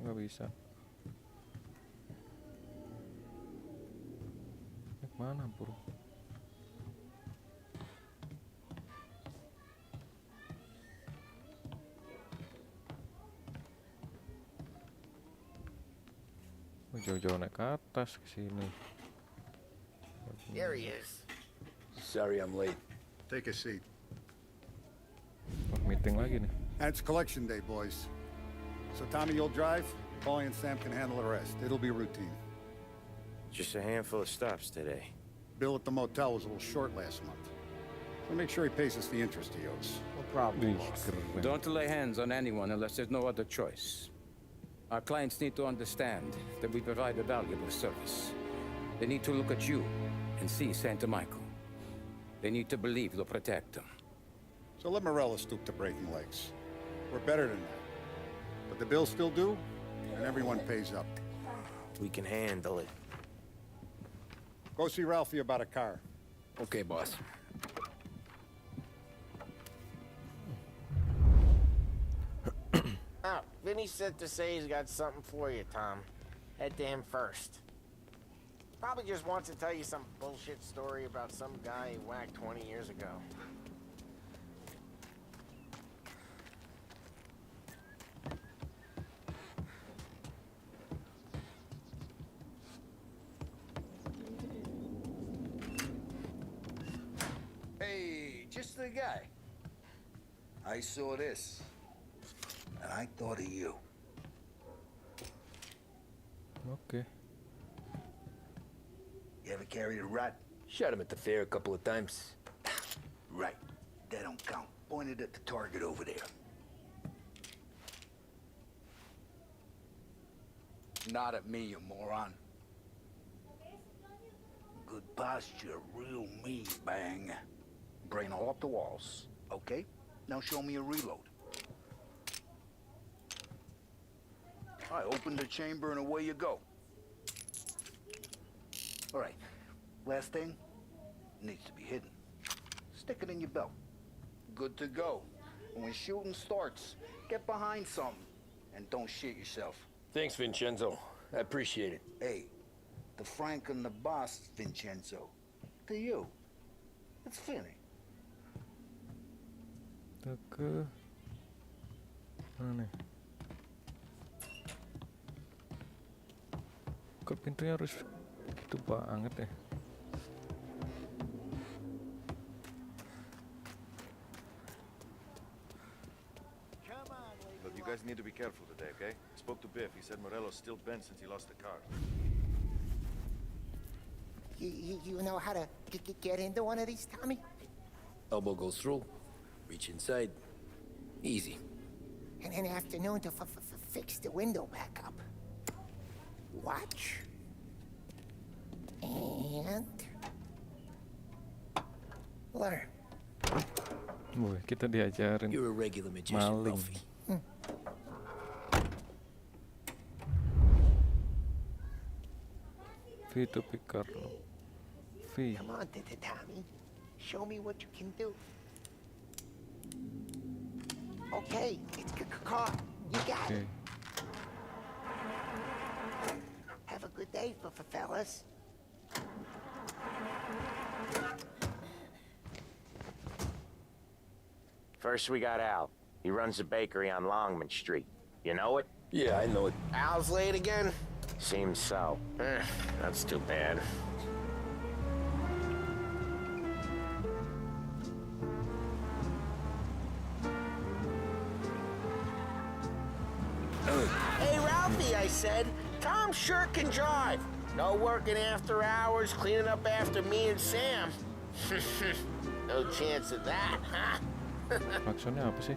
Nggak bisa. Ini kemana bro? Jauh-jauh naik ke atas ke sini. There he is. Sorry I'm late. Take a seat. Meeting lagi nih. And it's collection day, boys. So Tommy, you'll drive. Paulie and Sam can handle the rest. It'll be routine. Just a handful of stops today. Bill at the motel was a little short last month. So make sure he pays us the interest he owes. No problem, boss. Don't lay hands on anyone unless there's no other choice. Our clients need to understand that we provide a valuable service. They need to look at you and see Santa Michael. They need to believe you'll protect them. So let Morella stoop to breaking legs. We're better than that. But the bill's still due, and everyone pays up. We can handle it. Go see Ralphie about a car. Okay, boss. Oh, Vinny said to say he's got something for you, Tom. Head to him first. Probably just wants to tell you some bullshit story about some guy he whacked 20 years ago. Hey, just the guy. I saw this, and I thought of you. Oke. You ever carried a rat? Shot him at the fair a couple of times. Right. That don't count. Pointed at the target over there. Not at me, you moron. Good posture, real mean, bang. Brain off the walls. Okay? Now show me a reload. I open the chamber and away you go. All right. Last thing, needs to be hidden. Stick it in your belt. Good to go. And when shooting starts, get behind something and don't shit yourself. Thanks, Vincenzo. I appreciate it. Hey, the Frank and the boss, Vincenzo. To you. It's Vinny. Kita ke mana nih? Kok pintunya harus gitu banget ya? Look, you guys need to be careful today, okay? Spoke to Biff. He said Morello's still bent since he lost the car. You know how to get into one of these, Tommy? Elbow goes through. Reach inside. Easy. And an afternoon to fix the window back up. Watch. And... learn. Wih, kita diajarin You're a regular magician, maling. Ralphie. Vito Picarlo. V. Come on, Tommy. Show me what you can do. Okay, it's caught. You got it. Have a good day, fellas. First we got Al. He runs a bakery on Longman Street. You know it? Yeah, I know it. Al's late again? Seems so. That's too bad. Hey, Ralphie, I said. Tom sure can drive. No working after hours, cleaning up after me and Sam. No chance of that, huh? Maksudnya apa sih?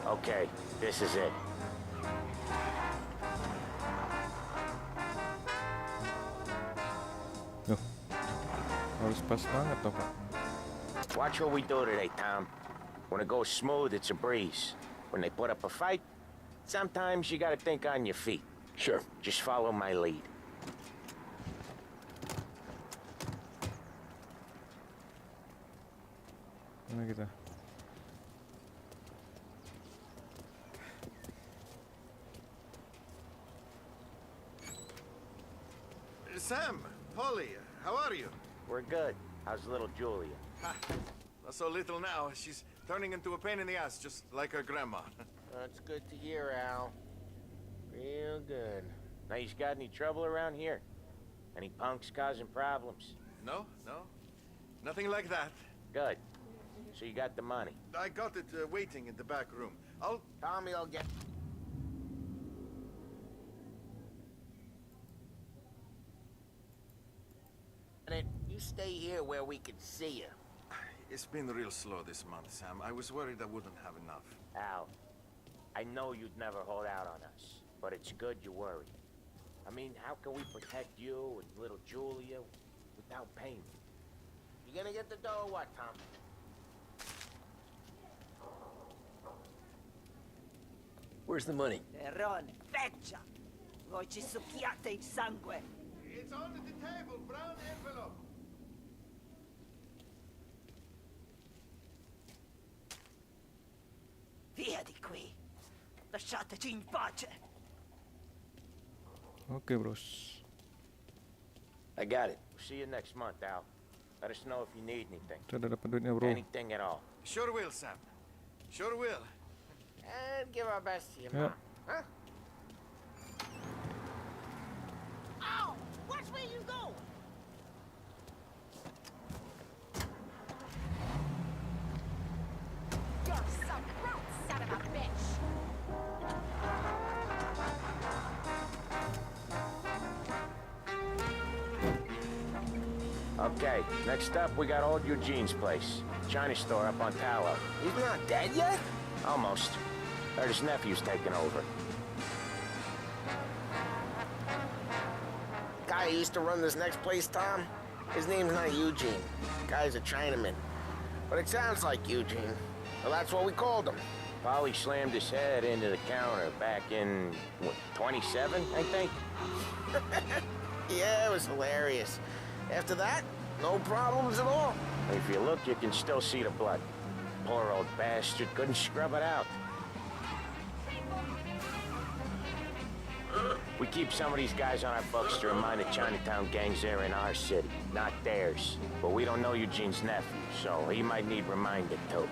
Okay, this is it. Loh, harus pas banget toh, Pak. Watch what we do today, Tom. When it goes smooth, it's a breeze. When they put up a fight, sometimes you gotta think on your feet. Sure. Just follow my lead. Mana kita? Sam, Polly, how are you? We're good. How's little Julia? Ha, not so little now. She's turning into a pain in the ass, just like her grandma. That's good to hear, Al. Real good. Now, you got any trouble around here? Any punks causing problems? No, nothing like that. Good. So you got the money? I got it waiting in the back room. Tommy will get... You stay here where we can see you. It's been real slow this month, Sam. I was worried I wouldn't have enough. Al, I know you'd never hold out on us, but it's good you worry. I mean, how can we protect you and little Julia without payment? You gonna get the dough or what, Tom? Where's the money? Terrone, feccia! Voi ci succhiate il sangue! It's on the table, brown envelope. Via di qui! Lasciateci in pace! Oke, bros. I got it. We'll see you next month, Al. Let us know if you need anything. Kita udah dapat duitnya, bro. Anything at all. Sure will, Sam. Sure will. And give our best to your Yeah. mom. Huh? Ow! Watch where you go! You're some rude son of a bitch. Okay, next up, we got old Eugene's place. China store up on Tallow. He's not dead yet? Almost. Heard his nephew's taking over. Guy who used to run this next place, Tom? His name's not Eugene. Guy's a Chinaman. But it sounds like Eugene. Well, that's what we called him. Polly slammed his head into the counter back in, what, 27, I think? Yeah, it was hilarious. After that, no problems at all. If you look, you can still see the blood. Poor old bastard couldn't scrub it out. We keep some of these guys on our books to remind the Chinatown gangs they're in our city, not theirs. But we don't know Eugene's nephew, so he might need reminded too.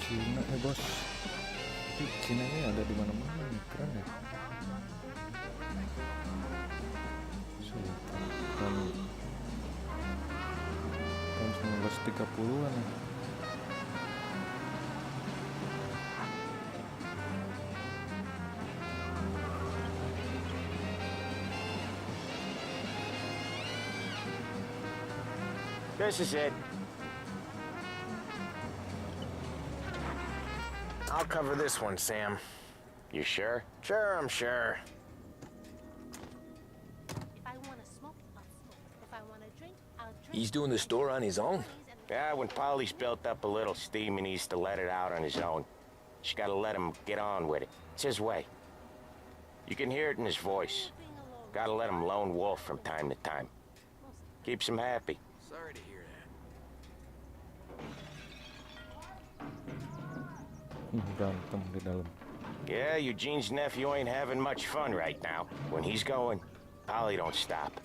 Cina bos. Ini Cina ini ada di mana-mana nih, keren ya. Tahun 1930-an ya. This is it. I'll cover this one, Sam. You sure? Sure, I'm sure. If I want to smoke, I'll smoke. If I want to drink, I'll drink. He's doing the store on his own? Yeah, when Polly's built up a little steam, he needs to let it out on his own. Just gotta let him get on with it. It's his way. You can hear it in his voice. Gotta let him lone wolf from time to time. Keeps him happy. Sorry to hear Berantem di dalam. Yeah, Eugene's nephew ain't having much fun right now. When he's going, Polly don't stop.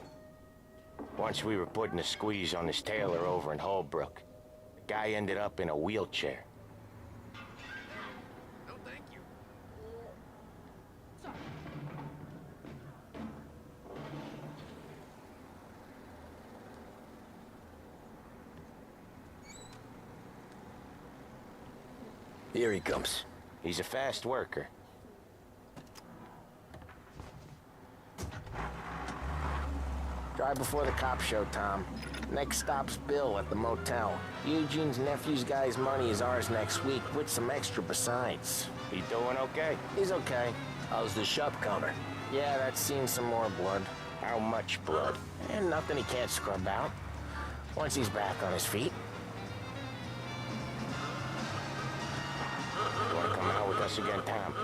Once we were putting a squeeze on this tailor over in Holbrook. The guy ended up in a wheelchair. Here he comes. He's a fast worker. Drive before the cops show, Tom. Next stop's Bill at the motel. Eugene's nephew's guy's money is ours next week, with some extra besides. He doing okay? He's okay. How's the shop counter? Yeah, that's seen some more blood. How much blood? And nothing he can't scrub out. Once he's back on his feet. You want to come out with us again, Tom?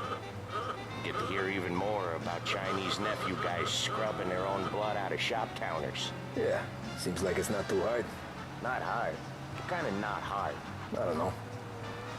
Get to hear even more about Chinese nephew guys scrubbing their own blood out of shop counters. Yeah, seems like it's not too hard. Not hard. Kind of not hard. I don't know.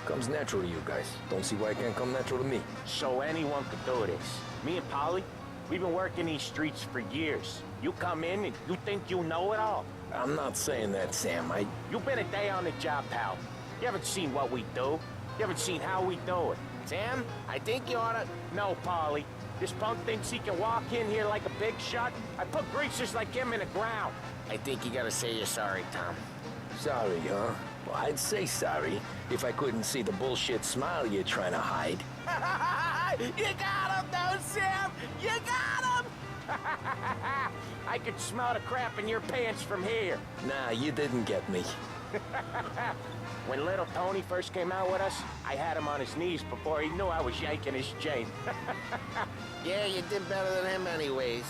Comes natural to you guys. Don't see why it can't come natural to me. So anyone could do this. Me and Polly, we've been working these streets for years. You come in and you think you know it all. I'm not saying that, Sam. You've been a day on the job, pal. You haven't seen what we do. You haven't seen how we do it. Sam, I think you oughta... No, Polly. This punk thinks he can walk in here like a big shot. I put greasers like him in the ground. I think you gotta say you're sorry, Tom. Sorry, huh? Well, I'd say sorry if I couldn't see the bullshit smile you're trying to hide. You got him, though, Sam! You got him! I could smell the crap in your pants from here. Nah, you didn't get me. When little Tony first came out with us, I had him on his knees before he knew I was yanking his chain. Yeah, you did better than him anyways.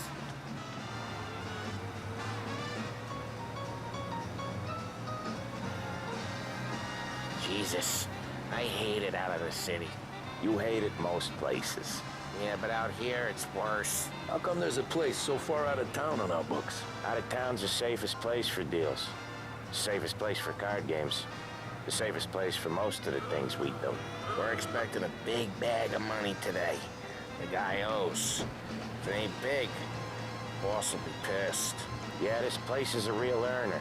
Jesus, I hate it out of the city. You hate it most places. Yeah, but out here, it's worse. How come there's a place so far out of town on our books? Out of town's the safest place for deals. Safest place for card games. The safest place for most of the things we do. We're expecting a big bag of money today. The guy owes. If it ain't big, boss will be pissed. Yeah, this place is a real earner.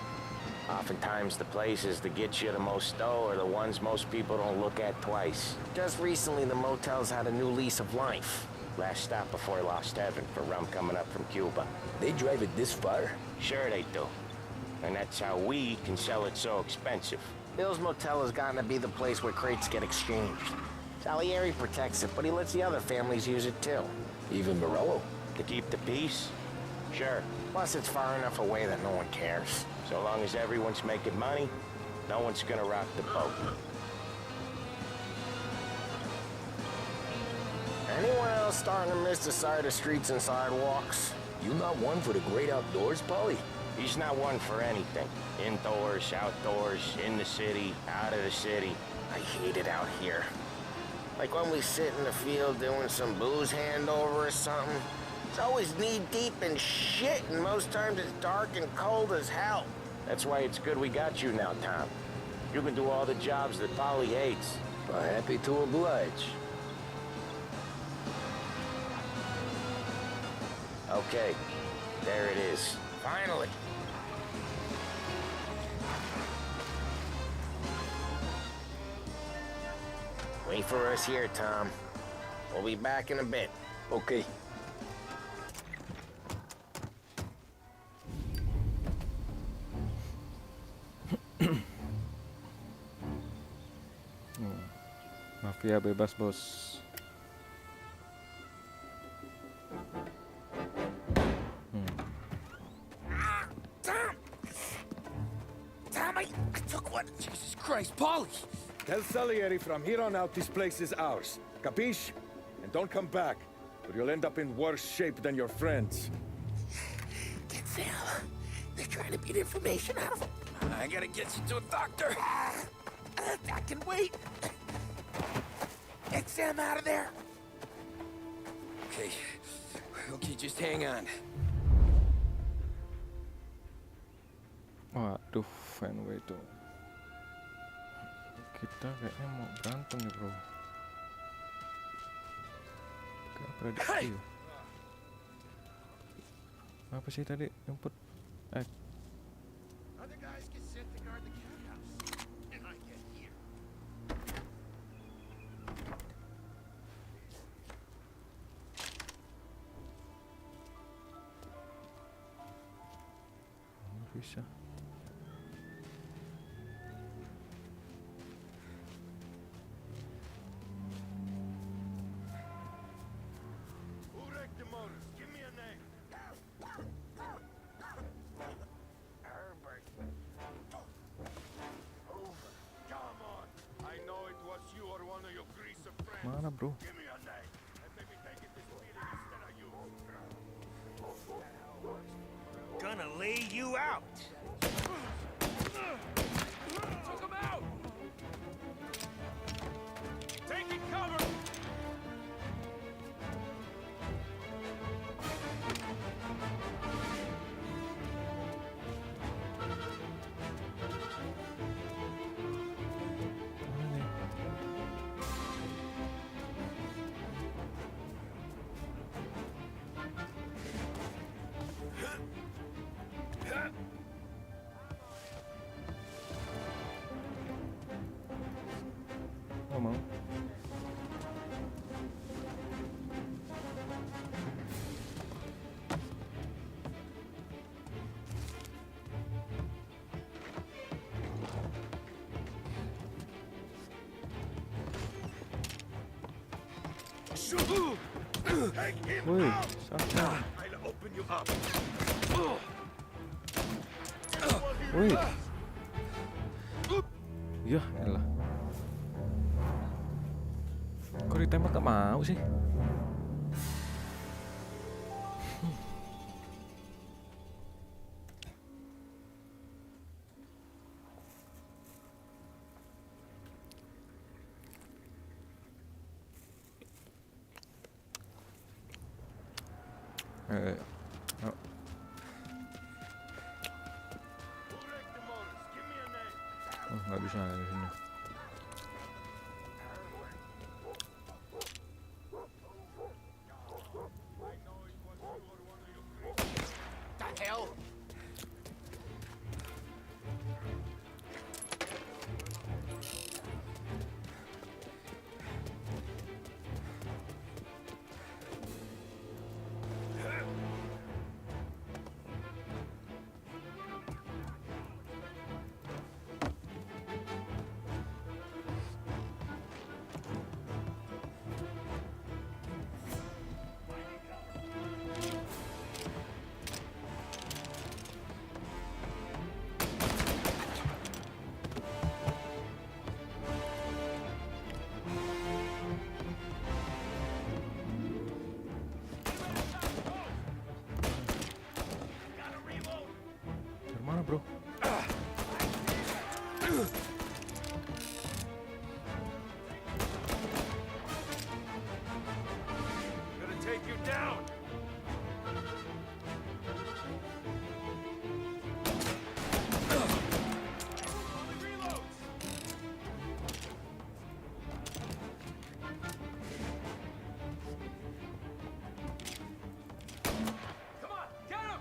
Oftentimes the places that get you the most dough are the ones most people don't look at twice. Just recently, the motel's had a new lease of life. Last stop before Lost Heaven for rum coming up from Cuba. They drive it this far? Sure they do. And that's how we can sell it so expensive. Bill's motel has gotten to be the place where crates get exchanged. Salieri protects it, but he lets the other families use it too. Even Morello? To keep the peace? Sure. Plus, it's far enough away that no one cares. So long as everyone's making money, no one's gonna rock the boat. Anyone else starting to miss the side of streets and sidewalks? You not one for the great outdoors, Polly? He's not one for anything. Indoors, outdoors, in the city, out of the city. I hate it out here. Like when we sit in the field doing some booze handover or something. It's always knee-deep in shit, and most times it's dark and cold as hell. That's why it's good we got you now, Tom. You can do all the jobs that Polly hates. I'm happy to oblige. Okay, there it is. Finally. Wait for us here, Tom. We'll be back in a bit. Okay. Mafia bebas, bos. Tom, I took one. Jesus Christ, Polly! Tell Salieri from here on out this place is ours. Capiche? And don't come back, or you'll end up in worse shape than your friends. Get Sam. They're trying to beat information out of him. I gotta get you to a doctor. I can wait. Get Sam out of there. Okay, just hang on. Waduh, fanway itu. Kita kayaknya mau berantem nih, bro. Kayak prediksi. Apa sih tadi? Input. Other guys get sent to guard the cat house, and I get here. Bisa. bro. Gonna lay you out. Took him out! Taking cover! Nggak mau. Woi, santai. Woi. Ya, elah. Kok ditembak gak mau sih? Oh. Oh, nggak bisa dari sini. The hell? Dari mana, bro? Gonna take you down! Come on, get him!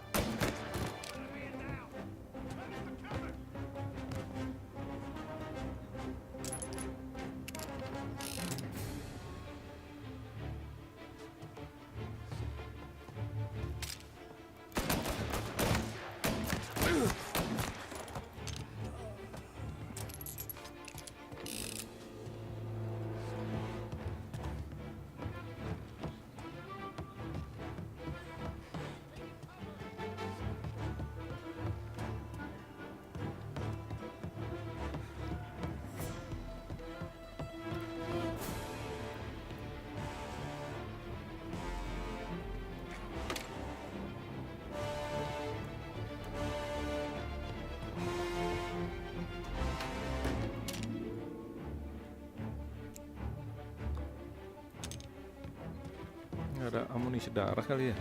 Nggak ada amunisi darah kali ya?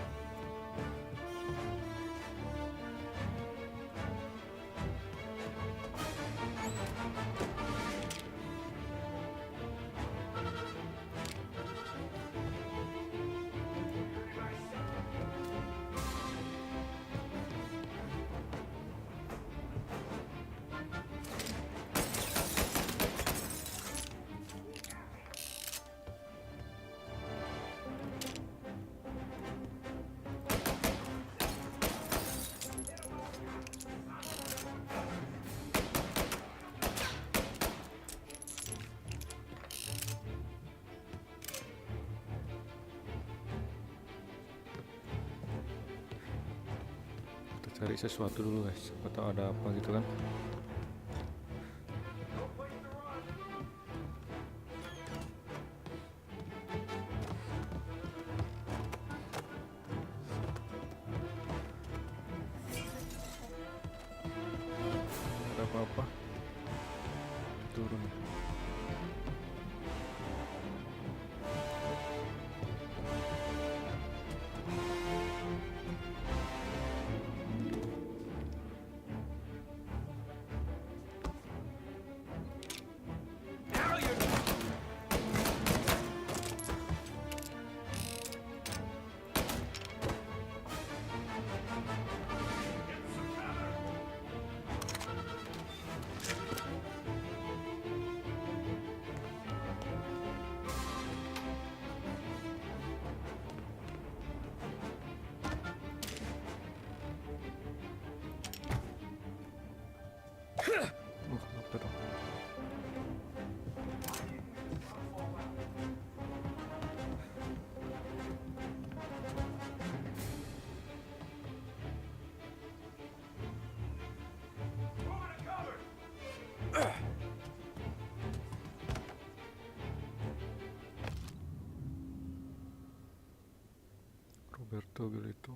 Cari sesuatu dulu guys, atau ada apa gitu kan. turun. Apa dong? Roberto Galito.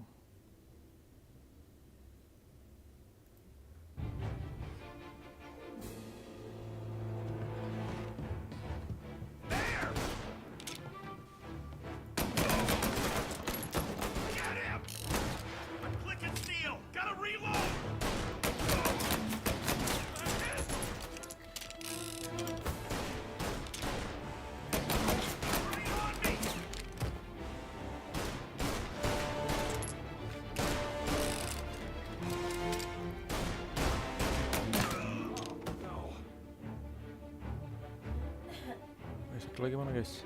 Satu lagi mana guys?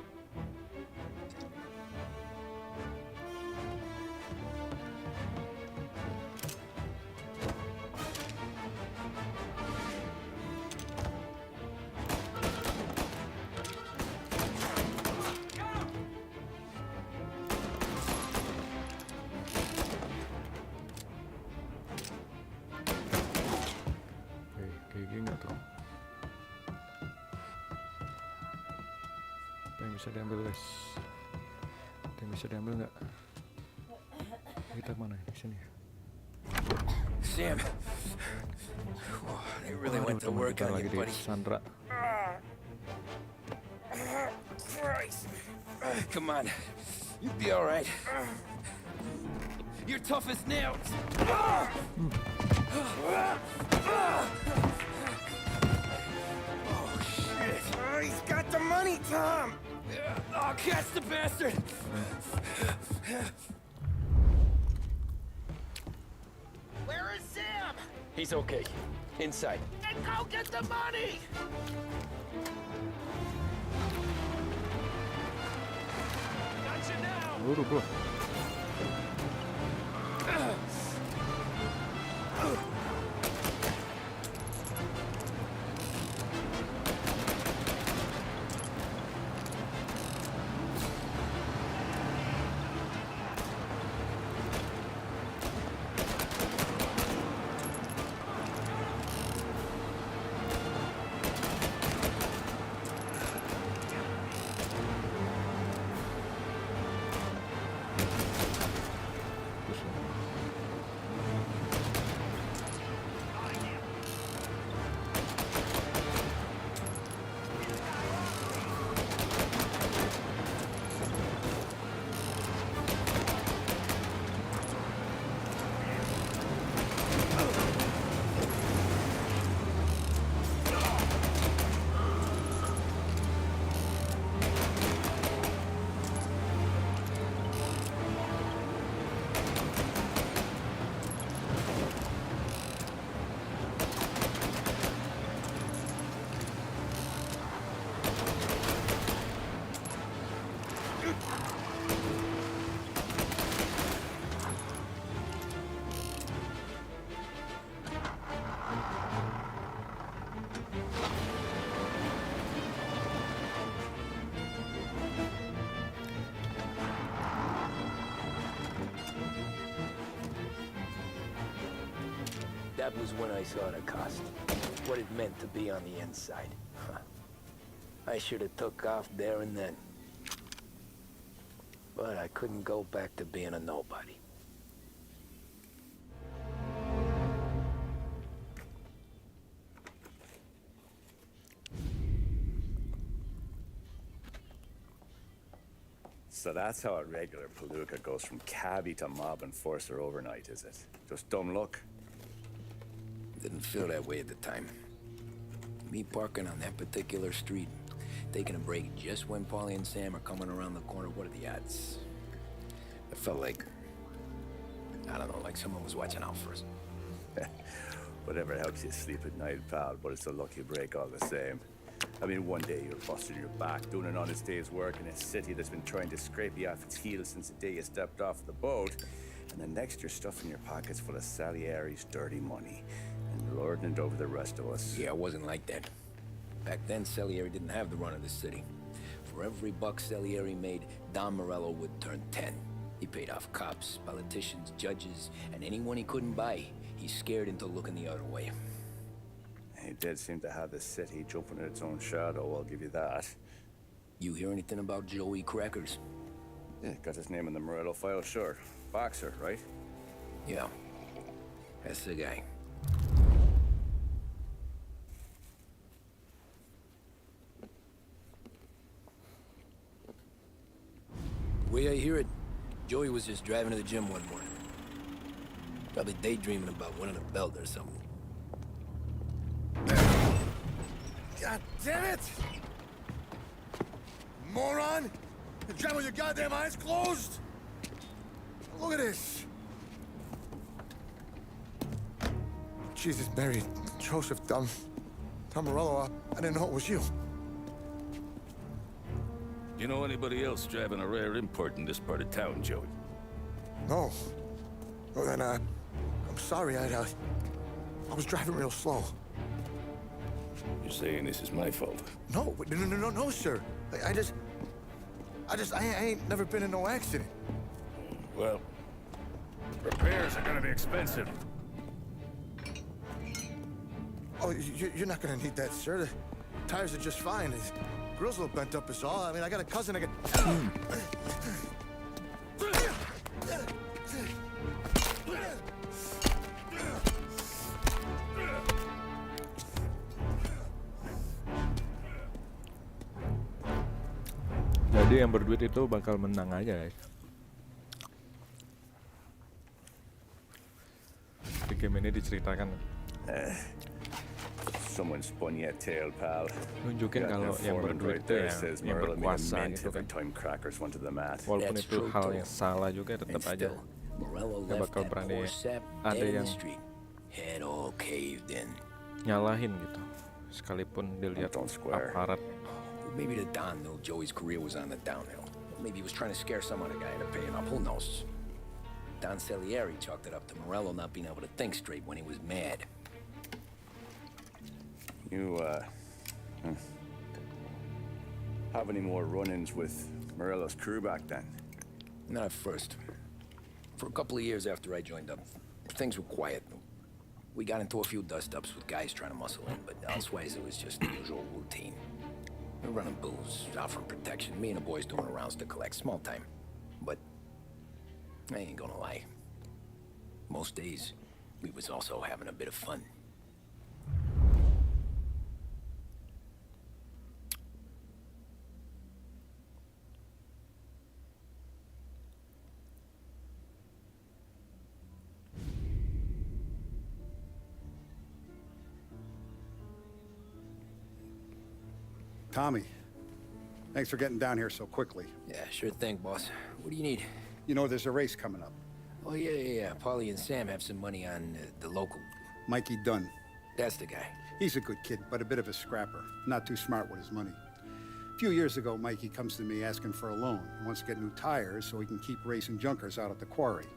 Oke, kayak gini nggak tuh? Apa yang bisa diambil guys? Ada yang bisa diambil nggak? Kita mana? Di sini. Sam. Oh, they really Aduh, went to teman work kita on lagi you, di buddy. Sandra. Christ. Come on. You'll be all right. You're tough as nails. Oh, shit. He's got the money, Tom. Oh, catch the bastard. Where is Sam? He's okay. Inside. Then go get the money! Got you now! Buru bro. That was when I saw the cost. What it meant to be on the inside. Huh. I should have took off there and then. But I couldn't go back to being a nobody. So that's how a regular palooka goes from cabbie to mob enforcer overnight, is it? Just dumb luck? Didn't feel that way at the time. Me parking on that particular street, taking a break just when Paulie and Sam are coming around the corner, what are the odds? It felt like, I don't know, like someone was watching out for us. Whatever helps you sleep at night, pal, but it's a lucky break all the same. I mean, one day you're busting your back, doing an honest day's work in a city that's been trying to scrape you off its heels since the day you stepped off the boat, and the next you're stuffing your pockets full of Salieri's dirty money and lording it over the rest of us. Yeah, it wasn't like that. Back then, Salieri didn't have the run of the city. For every buck Salieri made, Don Morello would turn 10. He paid off cops, politicians, judges, and anyone he couldn't buy, he scared into looking the other way. He did seem to have the city jumping at its own shadow, I'll give you that. You hear anything about Joey Crackers? Yeah, got his name in the Morello file, sure. Boxer, right? Yeah, that's the guy. The way I hear it, Joey was just driving to the gym one morning. Probably daydreaming about winning a belt or something. God damn it! Moron! You drive with your goddamn eyes closed? Look at this! Jesus, Mary, Joseph, Tom Morello, I didn't know it was you. You know anybody else driving a rare import in this part of town, Joey? No. Well, then, I'm sorry, I was driving real slow. You're saying this is my fault? No, no, sir. I ain't never been in no accident. Well, repairs are gonna be expensive. Oh, you're not gonna need that, sir. The tires are just fine. His grill's a little bent up is all. I mean, I got a cousin I can... Jadi yang berduit itu bakal menang aja, guys. Di game ini diceritakan Someone spun your tail, pal. nunjukin kalau yang berduit itu yang berkuasa gitu kan. Walaupun itu hal yang salah juga tetap aja nggak bakal berani ada yang nyalahin gitu. Sekalipun dilihat aparat. Maybe the Don knew Joey's career was on the downhill. Maybe he was trying to scare some other guy into paying up. Who knows? Don Salieri chalked it up to Morello not being able to think straight when he was mad. You, have any more run-ins with Morello's crew back then? Not at first. For a couple of years after I joined up, things were quiet. We got into a few dust-ups with guys trying to muscle in, but elsewise it was just the usual routine. We're running booze, offering protection. Me and the boys doing rounds to collect. Small time. But I ain't gonna lie. Most days, we was also having a bit of fun. Tommy, thanks for getting down here so quickly. Yeah, sure thing, boss. What do you need? You know, there's a race coming up. Oh, yeah. Paulie and Sam have some money on the local. Mikey Dunn. That's the guy. He's a good kid, but a bit of a scrapper. Not too smart with his money. A few years ago, Mikey comes to me asking for a loan. He wants to get new tires so he can keep racing junkers out at the quarry.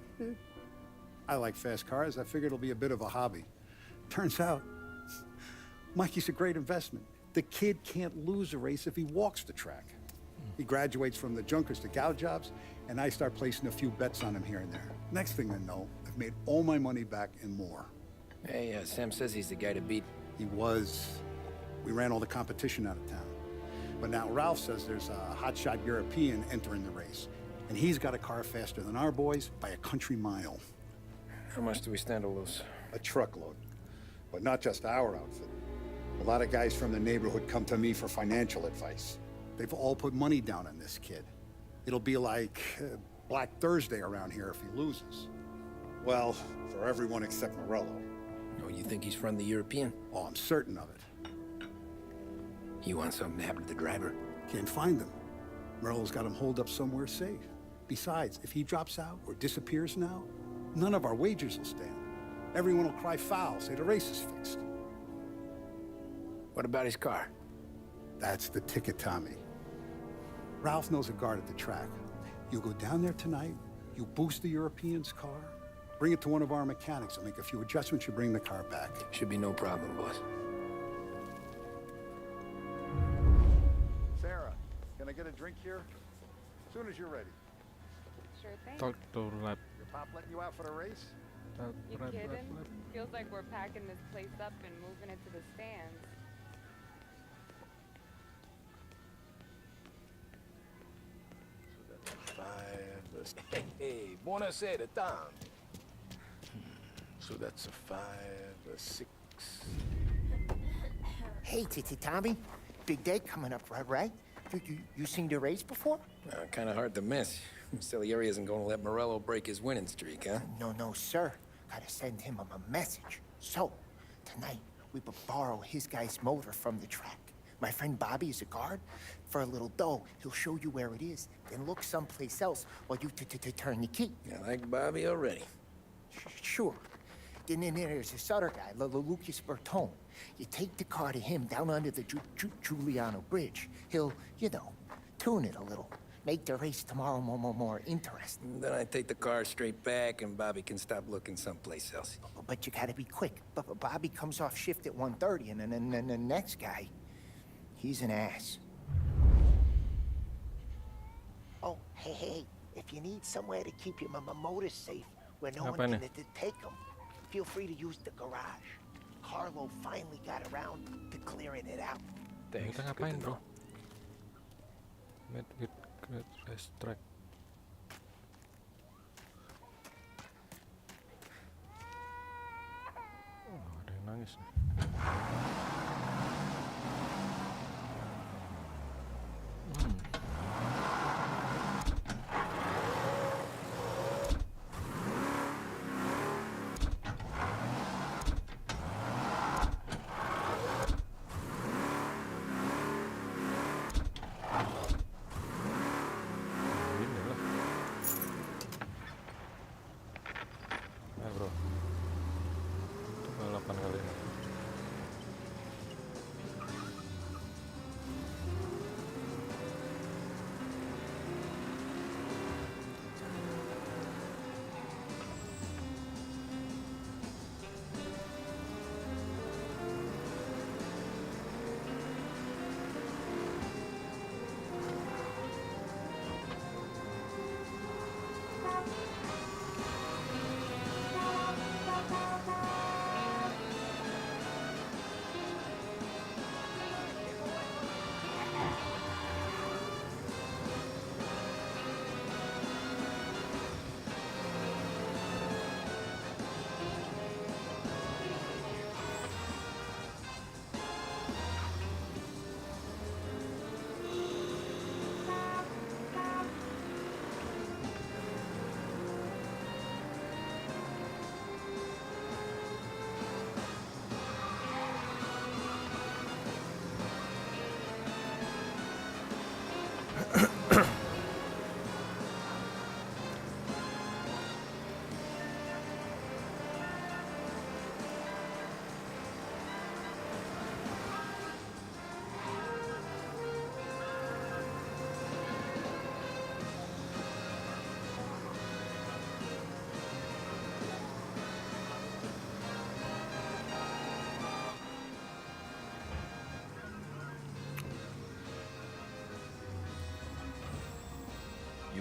I like fast cars. I figured it'll be a bit of a hobby. Turns out, Mikey's a great investment. The kid can't lose a race if he walks the track. He graduates from the junkers to gal jobs, and I start placing a few bets on him here and there. Next thing I know, I've made all my money back and more. Hey, Sam says he's the guy to beat. He was. We ran all the competition out of town. But now Ralph says there's a hotshot European entering the race. And he's got a car faster than our boys by a country mile. How much do we stand to lose? A truckload. But not just our outfit. A lot of guys from the neighborhood come to me for financial advice. They've all put money down on this kid. It'll be like Black Thursday around here if he loses. Well, for everyone except Morello. Oh, you think he's from the European? Oh, I'm certain of it. You want something to happen to the driver? Can't find him. Morello's got him holed up somewhere safe. Besides, if he drops out or disappears now, none of our wagers will stand. Everyone will cry foul, say the race is fixed. What about his car? That's the ticket, Tommy. Ralph knows a guard at the track. You go down there tonight, you boost the European's car, bring it to one of our mechanics, and make a few adjustments, you bring the car back. Should be no problem, boss. Sarah, can I get a drink here? As soon as you're ready. Sure thing. Talk to rap. Your pop letting you out for the race? You kidding? Feels like we're packing this place up and moving it to the stands. Hey, buonasera, Tom. So that's a 5, a 6. Hey, Tommy. Big day coming up, right? You seen the race before? Kind of hard to miss. Salieri isn't going to let Morello break his winning streak, huh? No, sir. Gotta send him a message. So, tonight, we borrow his guy's motor from the track. My friend Bobby is a guard. For a little dough, he'll show you where it is, then look someplace else while you turn the key. I like Bobby already. Sure. Then there's this other guy, Lucas Bertone. You take the car to him down under the Giuliano Bridge. He'll, tune it a little. Make the race tomorrow more interesting. Then I take the car straight back and Bobby can stop looking someplace else. But you gotta be quick. But Bobby comes off shift at 1:30, and then the next guy, he's an ass. Oh, hey, if you need somewhere to keep your motor safe, where no one can take them, feel free to use the garage. Carlo finally got around to clearing it out. Thanks. Kita ngapain, bro? Made with great race track. Oh, ada yang nangis nih. Bro, itu balapan kali ini.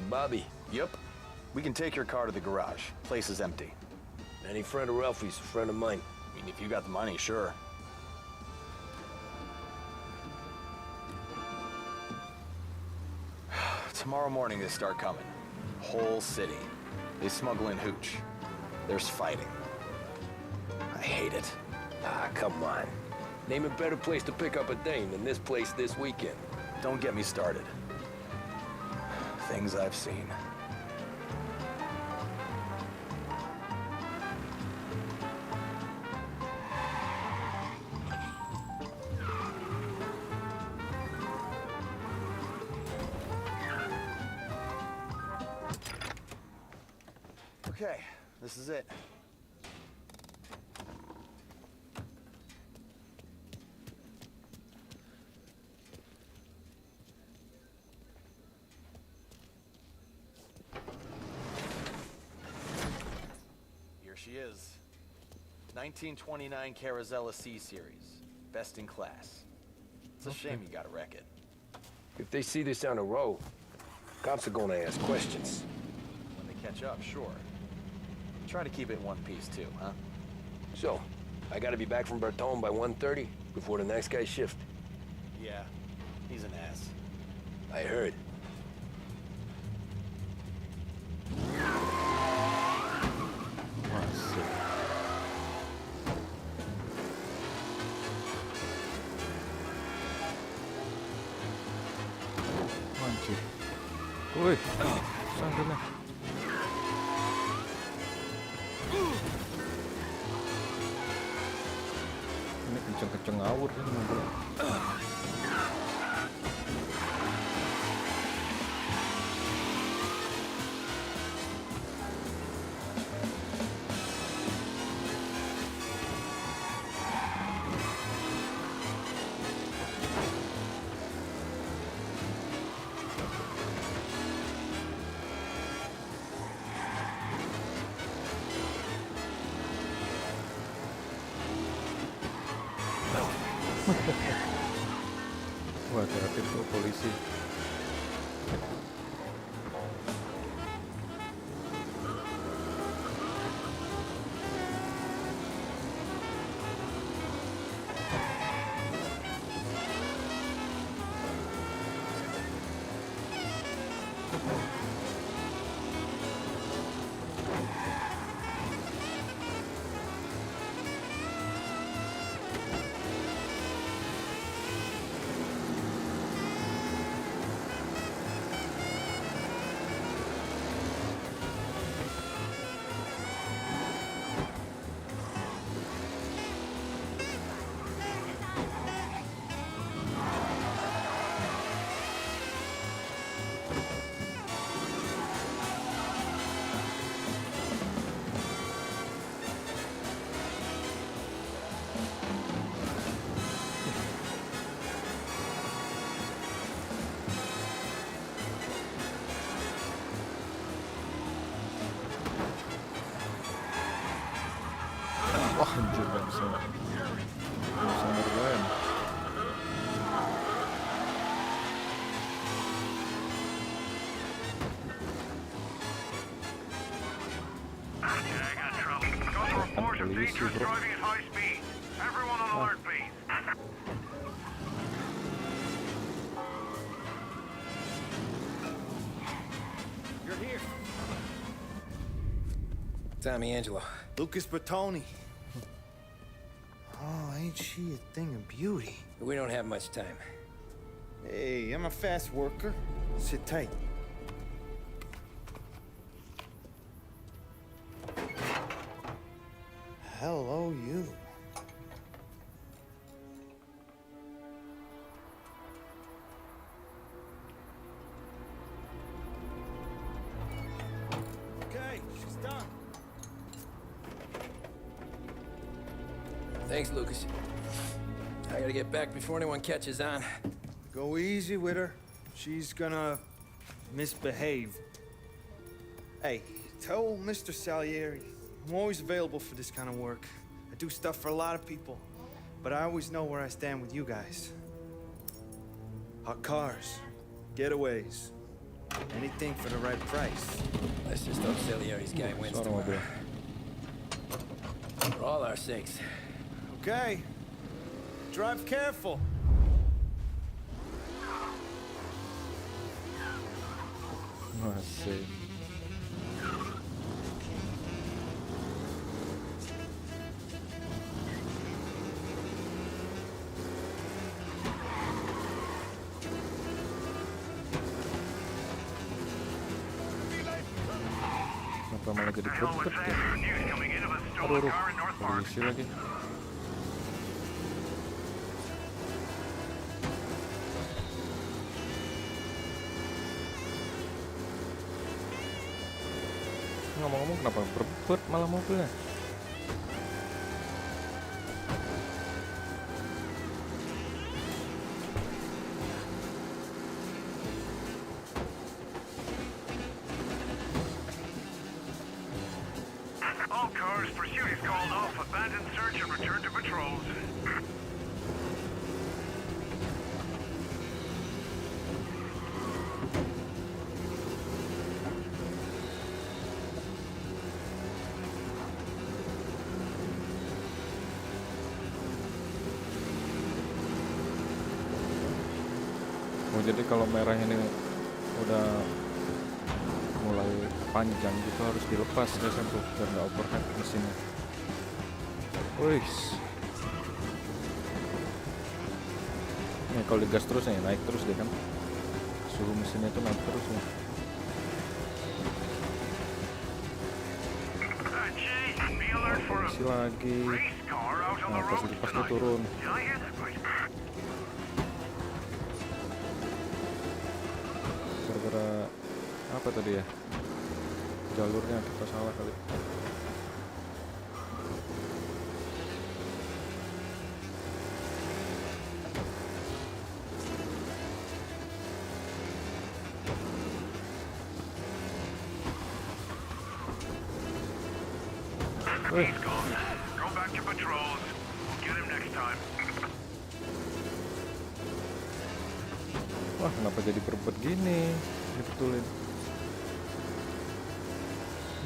Bobby. Yep. We can take your car to the garage. Place is empty. Any friend of Ralphie's, a friend of mine. I mean, if you got the money, sure. Tomorrow morning they start coming. Whole city. They smuggle in hooch. There's fighting. I hate it. Ah, come on. Name a better place to pick up a dame than this place this weekend. Don't get me started. Things I've seen. Okay, this is it. Here she is. 1929 Carazella C series. Best in class. It's a shame you gotta wreck it. If they see this on the road, cops are gonna ask questions. When they catch up, sure. Try to keep it in one piece too, huh? So, I gotta be back from Bertone by 1:30 before the next guy's shift. Yeah, he's an ass. I heard. Anjir. Woi, sana. Ini kenceng-kenceng ngawur kan mobil. Wah, hati-hati tuh polisi. Wah, anjir, gak bisa ngerem. Polisi, bro. You're here. Tommy Angelo. Lucas Bertoni. Oh, ain't she a thing of beauty? We don't have much time. Hey, I'm a fast worker. Sit tight. Hello, you. Okay, she's done. Thanks, Lucas. I gotta get back before anyone catches on. Go easy with her. She's gonna misbehave. Hey, tell Mr. Salieri I'm always available for this kind of work. I do stuff for a lot of people, but I always know where I stand with you guys. Hot cars, getaways, anything for the right price. Let's just hope Salieri's guy wins tomorrow. For all our sakes. Okay. Drive careful. Masih. malah jadi berbet ya. Aduh, polisi lagi. Ngomong-ngomong, kenapa berbet malah mobilnya? All cars, pursuit is called off. Abandon search and return to patrols. Oh, jadi kalau merah ini udah mulai panjang gitu harus dilepas ya kan tuh biar nggak overheat mesinnya. Wih, nih kalau digas terus nih naik terus deh kan, suhu mesinnya itu naik terus ya. Isi lagi, nah pas dilepas dia turun. Gara-gara apa tadi ya, jalurnya kita salah kali. He's gone. Go back to patrols. We'll get him next time. Wah, kenapa jadi berbet gini? Dibetulin.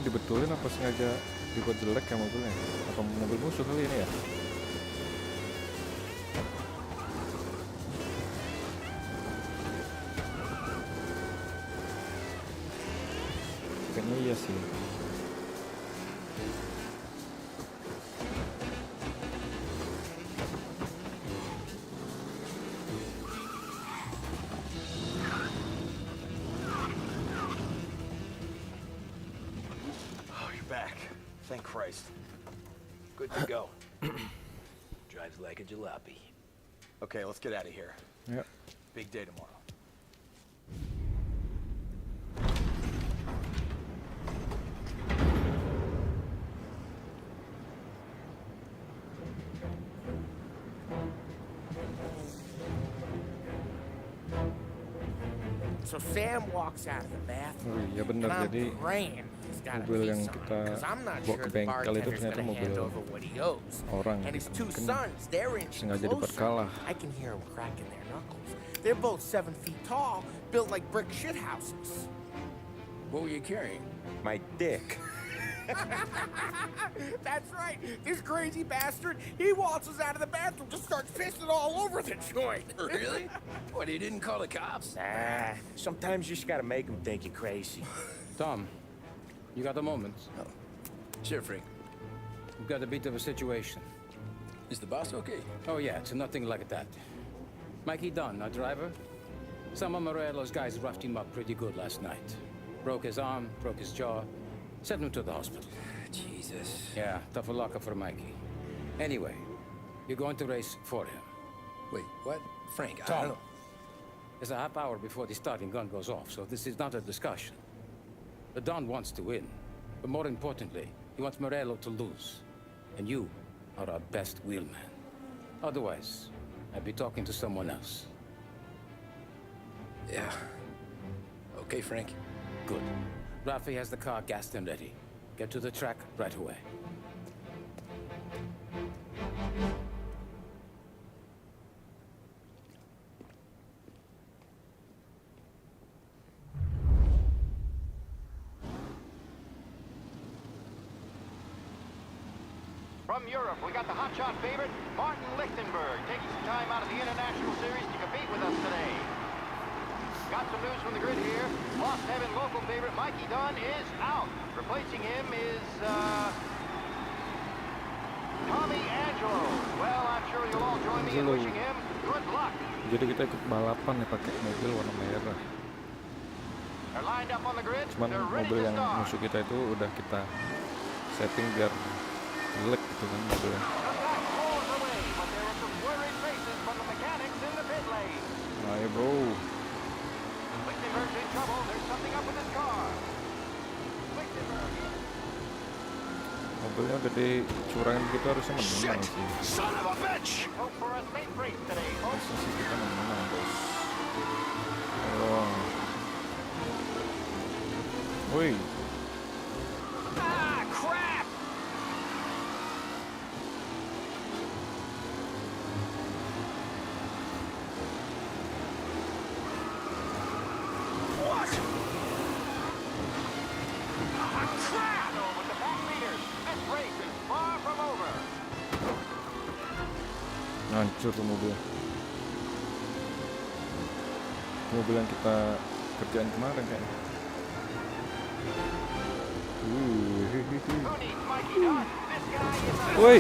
Dibetulin apa sengaja dibuat jelek ya mobilnya? Atau mobil musuh kali ini ya? Kayaknya iya sih. Thank Christ. Good to go. Drives like a jalopy. Okay, let's get out of here. Yeah. Big day tomorrow. So Sam walks out of the bathroom. Oh iya benar, and I'm jadi praying he's got a mobil piece yang on, kita 'cause I'm not bawa sure ke the bengkel itu bartender's ternyata gonna mobil hand over what he owes. orang And his gitu. two Mungkin sons, they're inching sengaja dibuat closer. kalah. I can hear them cracking their knuckles. They're both 7 feet tall, built like brick shit houses. What were you carrying? My dick. That's right. This crazy bastard, he waltzes out of the bathroom, just starts pissing all over the joint. Really? What, he didn't call the cops? Nah, sometimes you just gotta make them think you're crazy. Tom, you got a moment? Oh. Sure, Frank. We've got a bit of a situation. Is the boss okay? Oh yeah, it's nothing like that. Mikey Dunn, our driver. Some of Morello's guys roughed him up pretty good last night. Broke his arm, broke his jaw, sent him to the hospital. Jesus. Yeah, tough luck for Mikey. Anyway, you're going to race for him. Wait, what? Frank, I Tom, don't know. there's a half hour before the starting gun goes off, so this is not a discussion. The Don wants to win, but more importantly, he wants Morello to lose. And you are our best wheelman. Otherwise, I'd be talking to someone else. Yeah. Okay, Frank. Good. Rafi has the car gassed and ready. Get to the track right away. From Europe, we got the hotshot favorite, Martin Lichtenberg, taking some time out of the International Series to compete with us today. Got some news from the grid here. Lost Heaven local favorite Mikey Dunn is out. Replacing him is, Tommy Angelo. Well, I'm sure you'll all join me in wishing him good luck. Jadi kita ikut balapan ya pakai mobil warna merah. They're lined up on the grid. Cuman They're ready mobil to yang start. musuh kita itu udah kita setting biar jelek gitu kan mobilnya. Rolls away, but there are some worried faces from the mechanics in the pit lane. Nah ya bro, Lichtenberg's in trouble. There's something up with his car. Lichtenberg. mobilnya udah dicurangin gitu harusnya menang sih. Son of a bitch! Hope for a safe race today, folks. Harusnya sih kita menang bos. Oh. Woi. Ah, crap! What? Ah, crap! With the back leaders, this race is far from over. Hancur tuh mobil. Mobil yang kita kerjain kemarin kayaknya. Woi.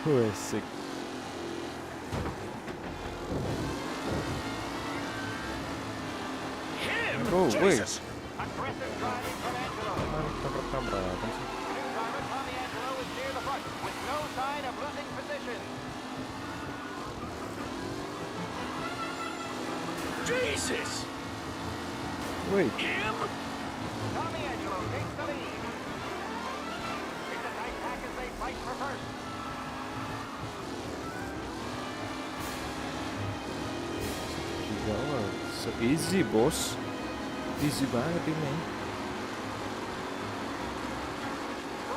Woi, sick. Oh, woi. Tabrak-tabrakan sih. With no sign of losing position. Jesus! Woi. Tommy Angelo takes the lead. It's a tight pack as they fight for first. Gila, so easy bos. Easy banget ini.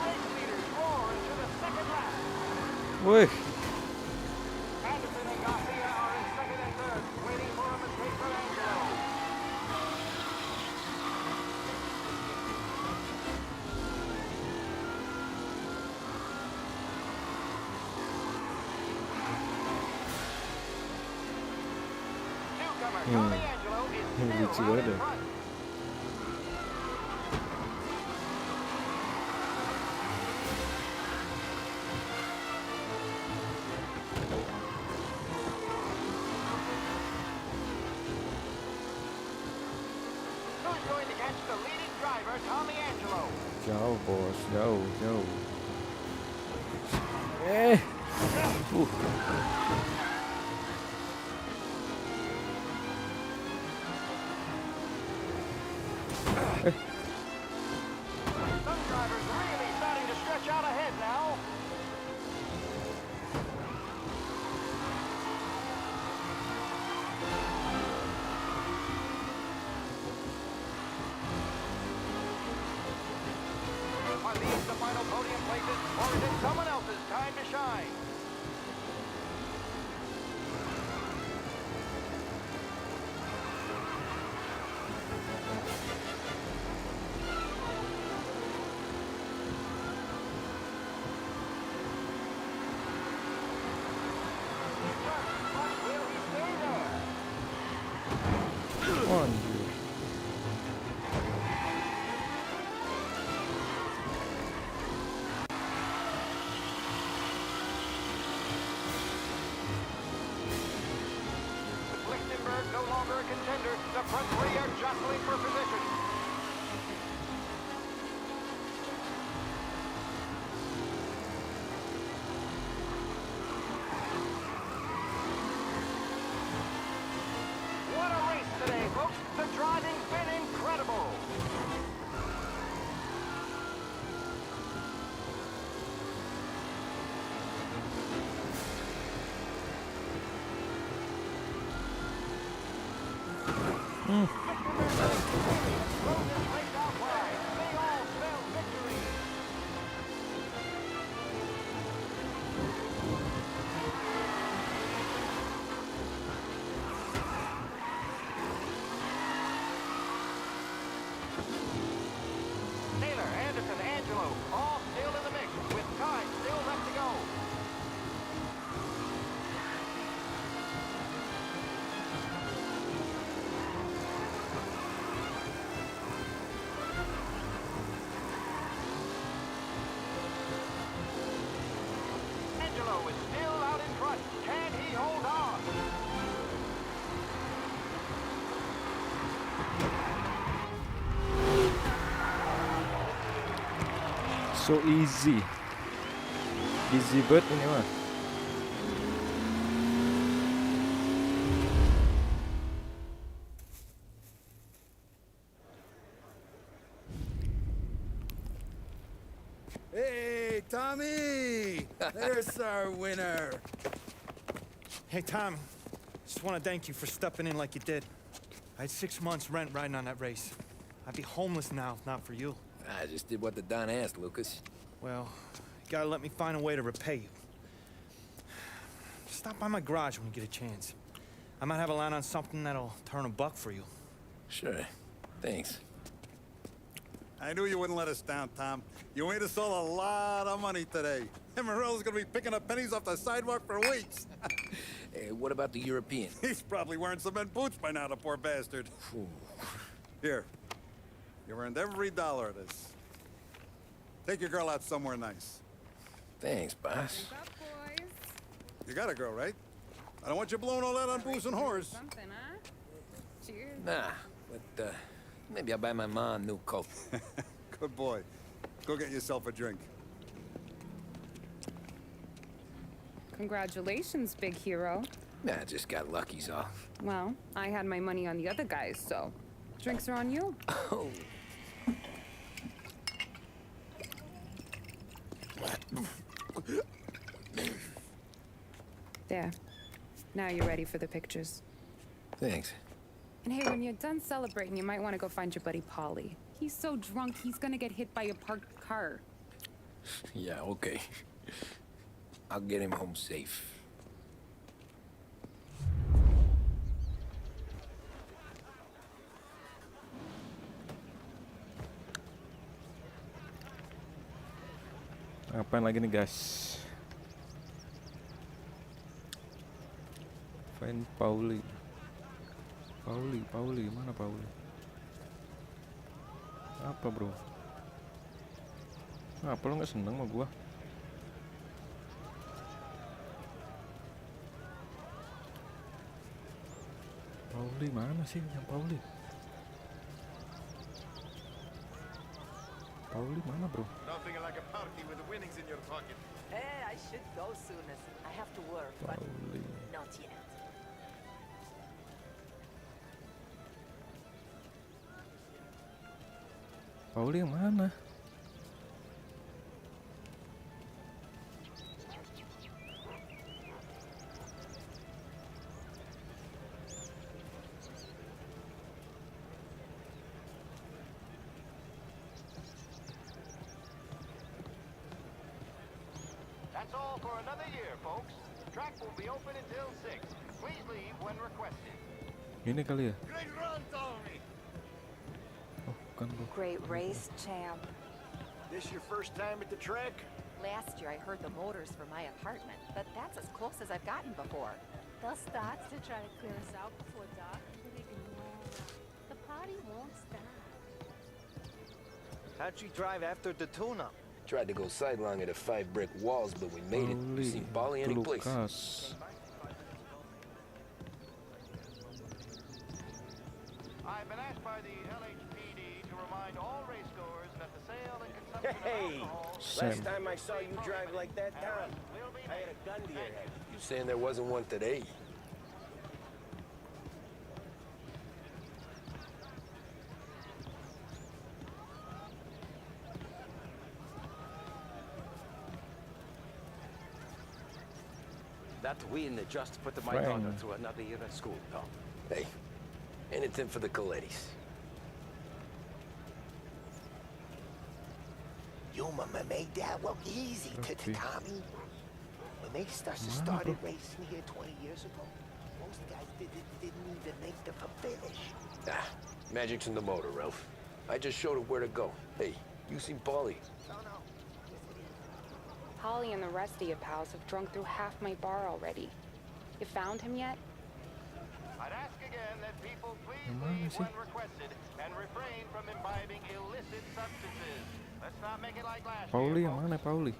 Race leaders roar into the second lap. Woi. Anderson and Garcia are in second and third, waiting for a mistake from Angelo. Newcomer Tommy Angelo is Lucu still out banget in ya. front. Who's going to catch the leading driver, Tommy Angelo? Jauh bos, jauh. Some drivers really starting to stretch out ahead now. Are these the final podium places, or is it someone else's time to shine? Will he stay there? Anjir. Lichtenberg no longer a contender. The front three are jostling for position. What a race today, folks. The driving's been incredible. Lichtenberg So easy. Easy banget ini mah. Hey, Tommy! There's our winner. Hey, Tommy. Just want to thank you for stepping in like you did. I had 6 months rent riding on that race. I'd be homeless now if not for you. I just did what the Don asked, Lucas. Well, you gotta let me find a way to repay you. Stop by my garage when you get a chance. I might have a line on something that'll turn $1 for you. Sure. Thanks. I knew you wouldn't let us down, Tom. You made us all a lot of money today. And Morello's gonna be picking up pennies off the sidewalk for weeks. Hey, what about the European? He's probably wearing cement boots by now, the poor bastard. Here. You earned every dollar of this. Take your girl out somewhere nice. Thanks, boss. You got a girl, right? I don't want you blowing all that on booze and whores. Something, huh? Cheers. Nah, but maybe I'll buy my mom a new coat. Good boy. Go get yourself a drink. Congratulations, big hero. Nah, just got lucky's all. Well, I had my money on the other guys, so drinks are on you. Oh. There. Now you're ready for the pictures. Thanks. And hey, when you're done celebrating, you might want to go find your buddy Paulie. He's so drunk, he's gonna get hit by a parked car. Yeah, okay. I'll get him home safe. Ngapain lagi nih guys? Find Pauli. Pauli, mana Pauli? Apa bro? Apa lo nggak seneng sama gua? Pauli mana sih yang Pauli? Pauli mana bro? Nothing like a party with the winnings in your pocket. Hey, I should go soon as I have to work, but Pauli. not yet. Pauli yang mana? That's all for another year, folks. Track will be open until 6. Please leave when requested. Ini kali ya? Great run, Tommy! Oh, bukan bro. Great race, champ. This your first time at the track? Last year I heard the motors from my apartment, but that's as close as I've gotten before. They'll start to try to clear us out before dark, but ignore them. The party won't stop. How'd you drive after the tune-up? Tried to go sidelong at the 5 brick walls, but we made it. You seen Paulie any place? Lucas. I've been asked by the LHPD to remind all racegoers that the sale and consumption Hey! of alcohol... Last time I saw you drive like that, Tom, I had a gun to your head. You saying there wasn't one today? That win just put my Frank. daughter through another year at school, Tom. Hey, anything for the Colettis. Your mama made that look easy to Tommy. When they started racing here 20 years ago, most guys didn't even make the finish. Ah, magic's in the motor, Ralph. I just showed her where to go. Hey, you seen Paulie? Holly and the rest of you pals have drunk through half my bar already. You found him yet? I'd ask again that people please leave when requested and refrain from imbibing illicit substances. Let's not make it like last Pauli year, yang mana Pauli?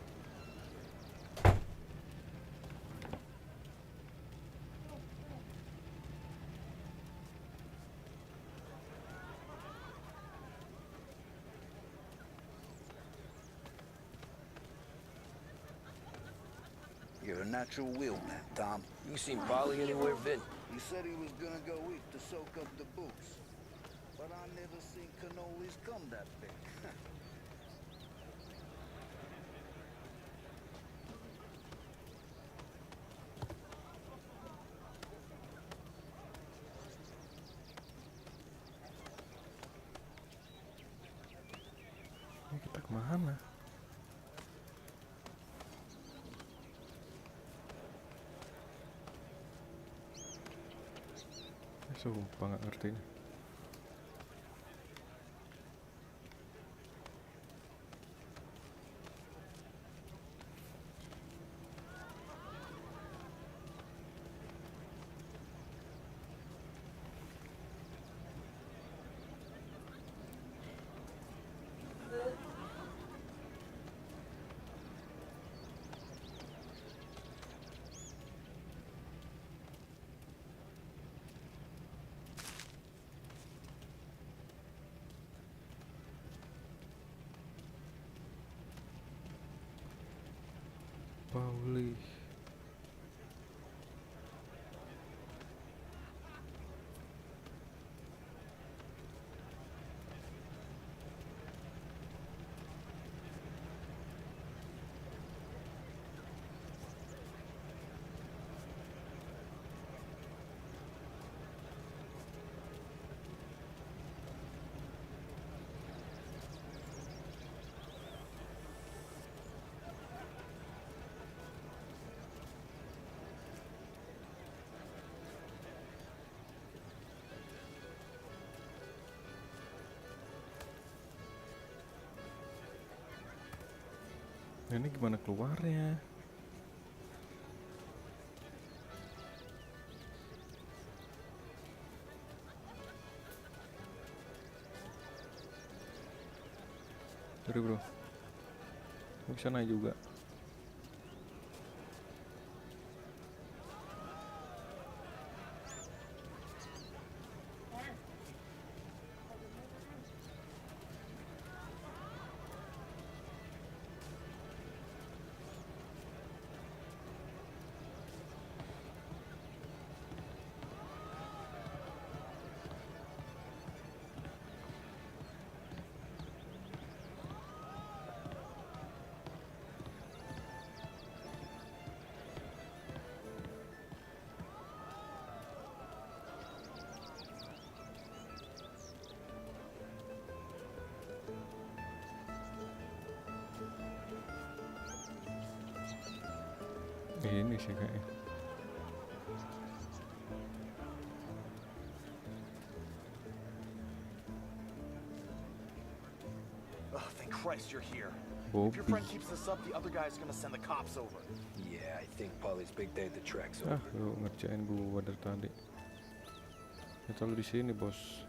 You're a natural wheelman, Tom. You seen Polly anywhere, Vin? He said he was gonna go east to soak up the boots. But I never seen cannolis come that big. Ini kita kemana? Sumpah nggak ngerti ini. Pauli. Nah, ini gimana keluarnya? Sorry bro, nggak bisa naik juga. Ini sih kayaknya. Oh, thank Christ you're here. Bobby. If your friend keeps this up, the other guy's gonna send the cops over. Yeah, I think Polly's big day at the track's Ah, over. lu ngerjain gua dari tadi. Kita lu di sini, bos.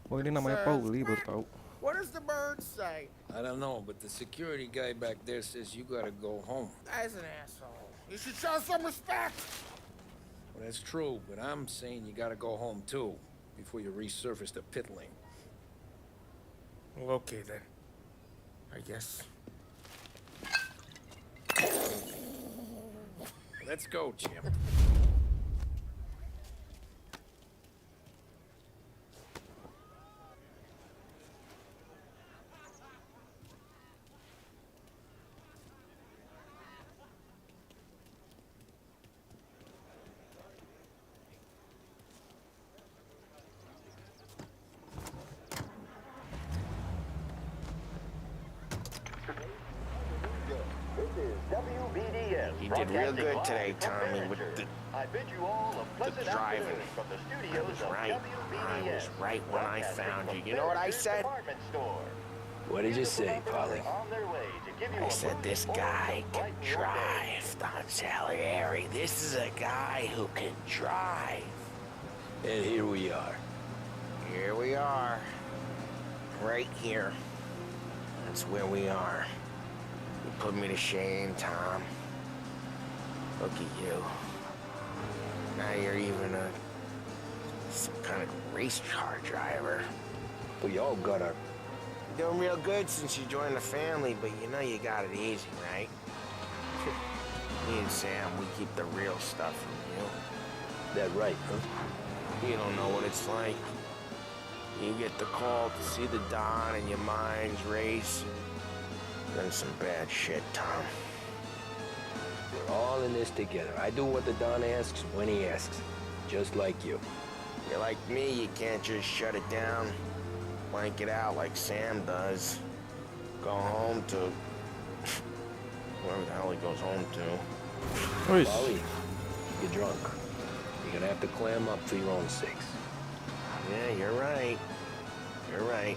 Oh, ini namanya Pauli, baru tahu. What does the bird say? I don't know, but the security guy back there says you gotta go home. That's an asshole. You should show some respect. Well, that's true, but I'm saying you gotta go home too, before you resurface the pit lane. Well, okay then. I guess. Let's go, Jim. You did real good today, Tommy, with the driving. I was right when I found you. You know what I said? What did you say, Polly? I said this guy can drive, Don Salieri. This is a guy who can drive. And here we are. Here we are. Right here. That's where we are. You put me to shame, Tom. Look at you. Now you're even some kind of race car driver. We all got our doing real good since you joined the family, but you know you got it easy, right? Me and Sam, we keep the real stuff from you. That right, huh? You don't know what it's like. You get the call to see the Don and your mind's race. Then some bad shit, Tom. We're all in this together. I do what the Don asks when he asks. Just like you. You're like me, you can't just shut it down. Blank it out like Sam does. Go home to... wherever the hell he goes home to. Oish. Polly, you're drunk. You're gonna have to clam up for your own sakes. Yeah, you're right. You're right.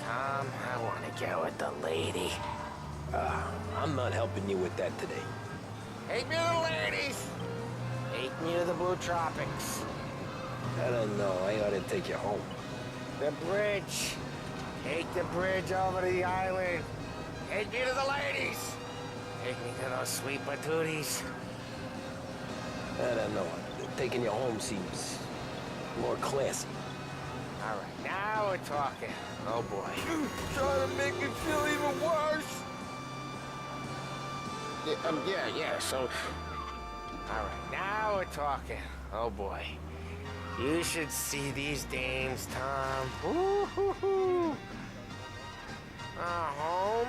Tom, I want to go with the lady. I'm not helping you with that today. Take me to the ladies! Take me to the Blue Tropics. I don't know. I ought to take you home. The bridge. Take the bridge over to the island. Take me to the ladies. Take me to those sweet patooties. I don't know. Taking you home seems more classy. All right, now we're talking. Oh, boy. Trying to make me feel even worse. Yeah, so... All right, now we're talking. Oh, boy. You should see these dames, Tom. Ooh-hoo-hoo. Home?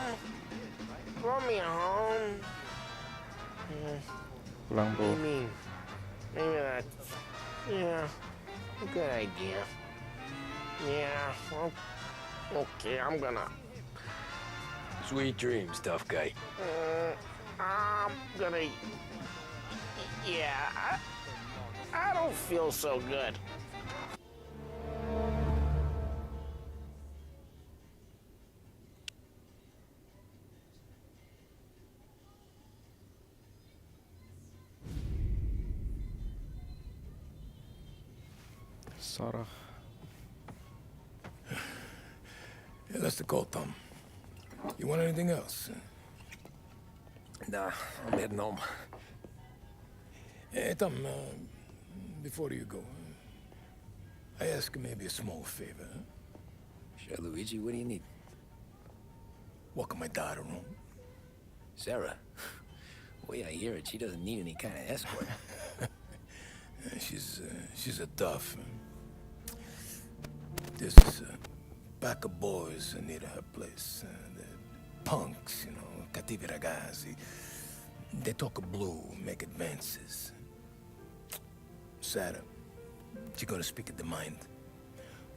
Throw me a home. Pulang, bro. Maybe that's... Yeah, a good idea. Yeah, well, okay, I'm gonna... Sweet dreams, tough guy. I'm gonna... Yeah, I don't feel so good. Sarah. Yeah, that's the call, Tom. You want anything else? Nah, I'm heading home. Hey, Tom, before you go, I ask maybe a small favor. Huh? Sure, Luigi, what do you need? Walk my daughter home. Sarah? The way I hear it, she doesn't need any kind of escort. She's a tough. There's a pack of boys near her place. The punks, you know, cattivi ragazzi. They talk blue, make advances. Sarah, she gonna speak at the mind.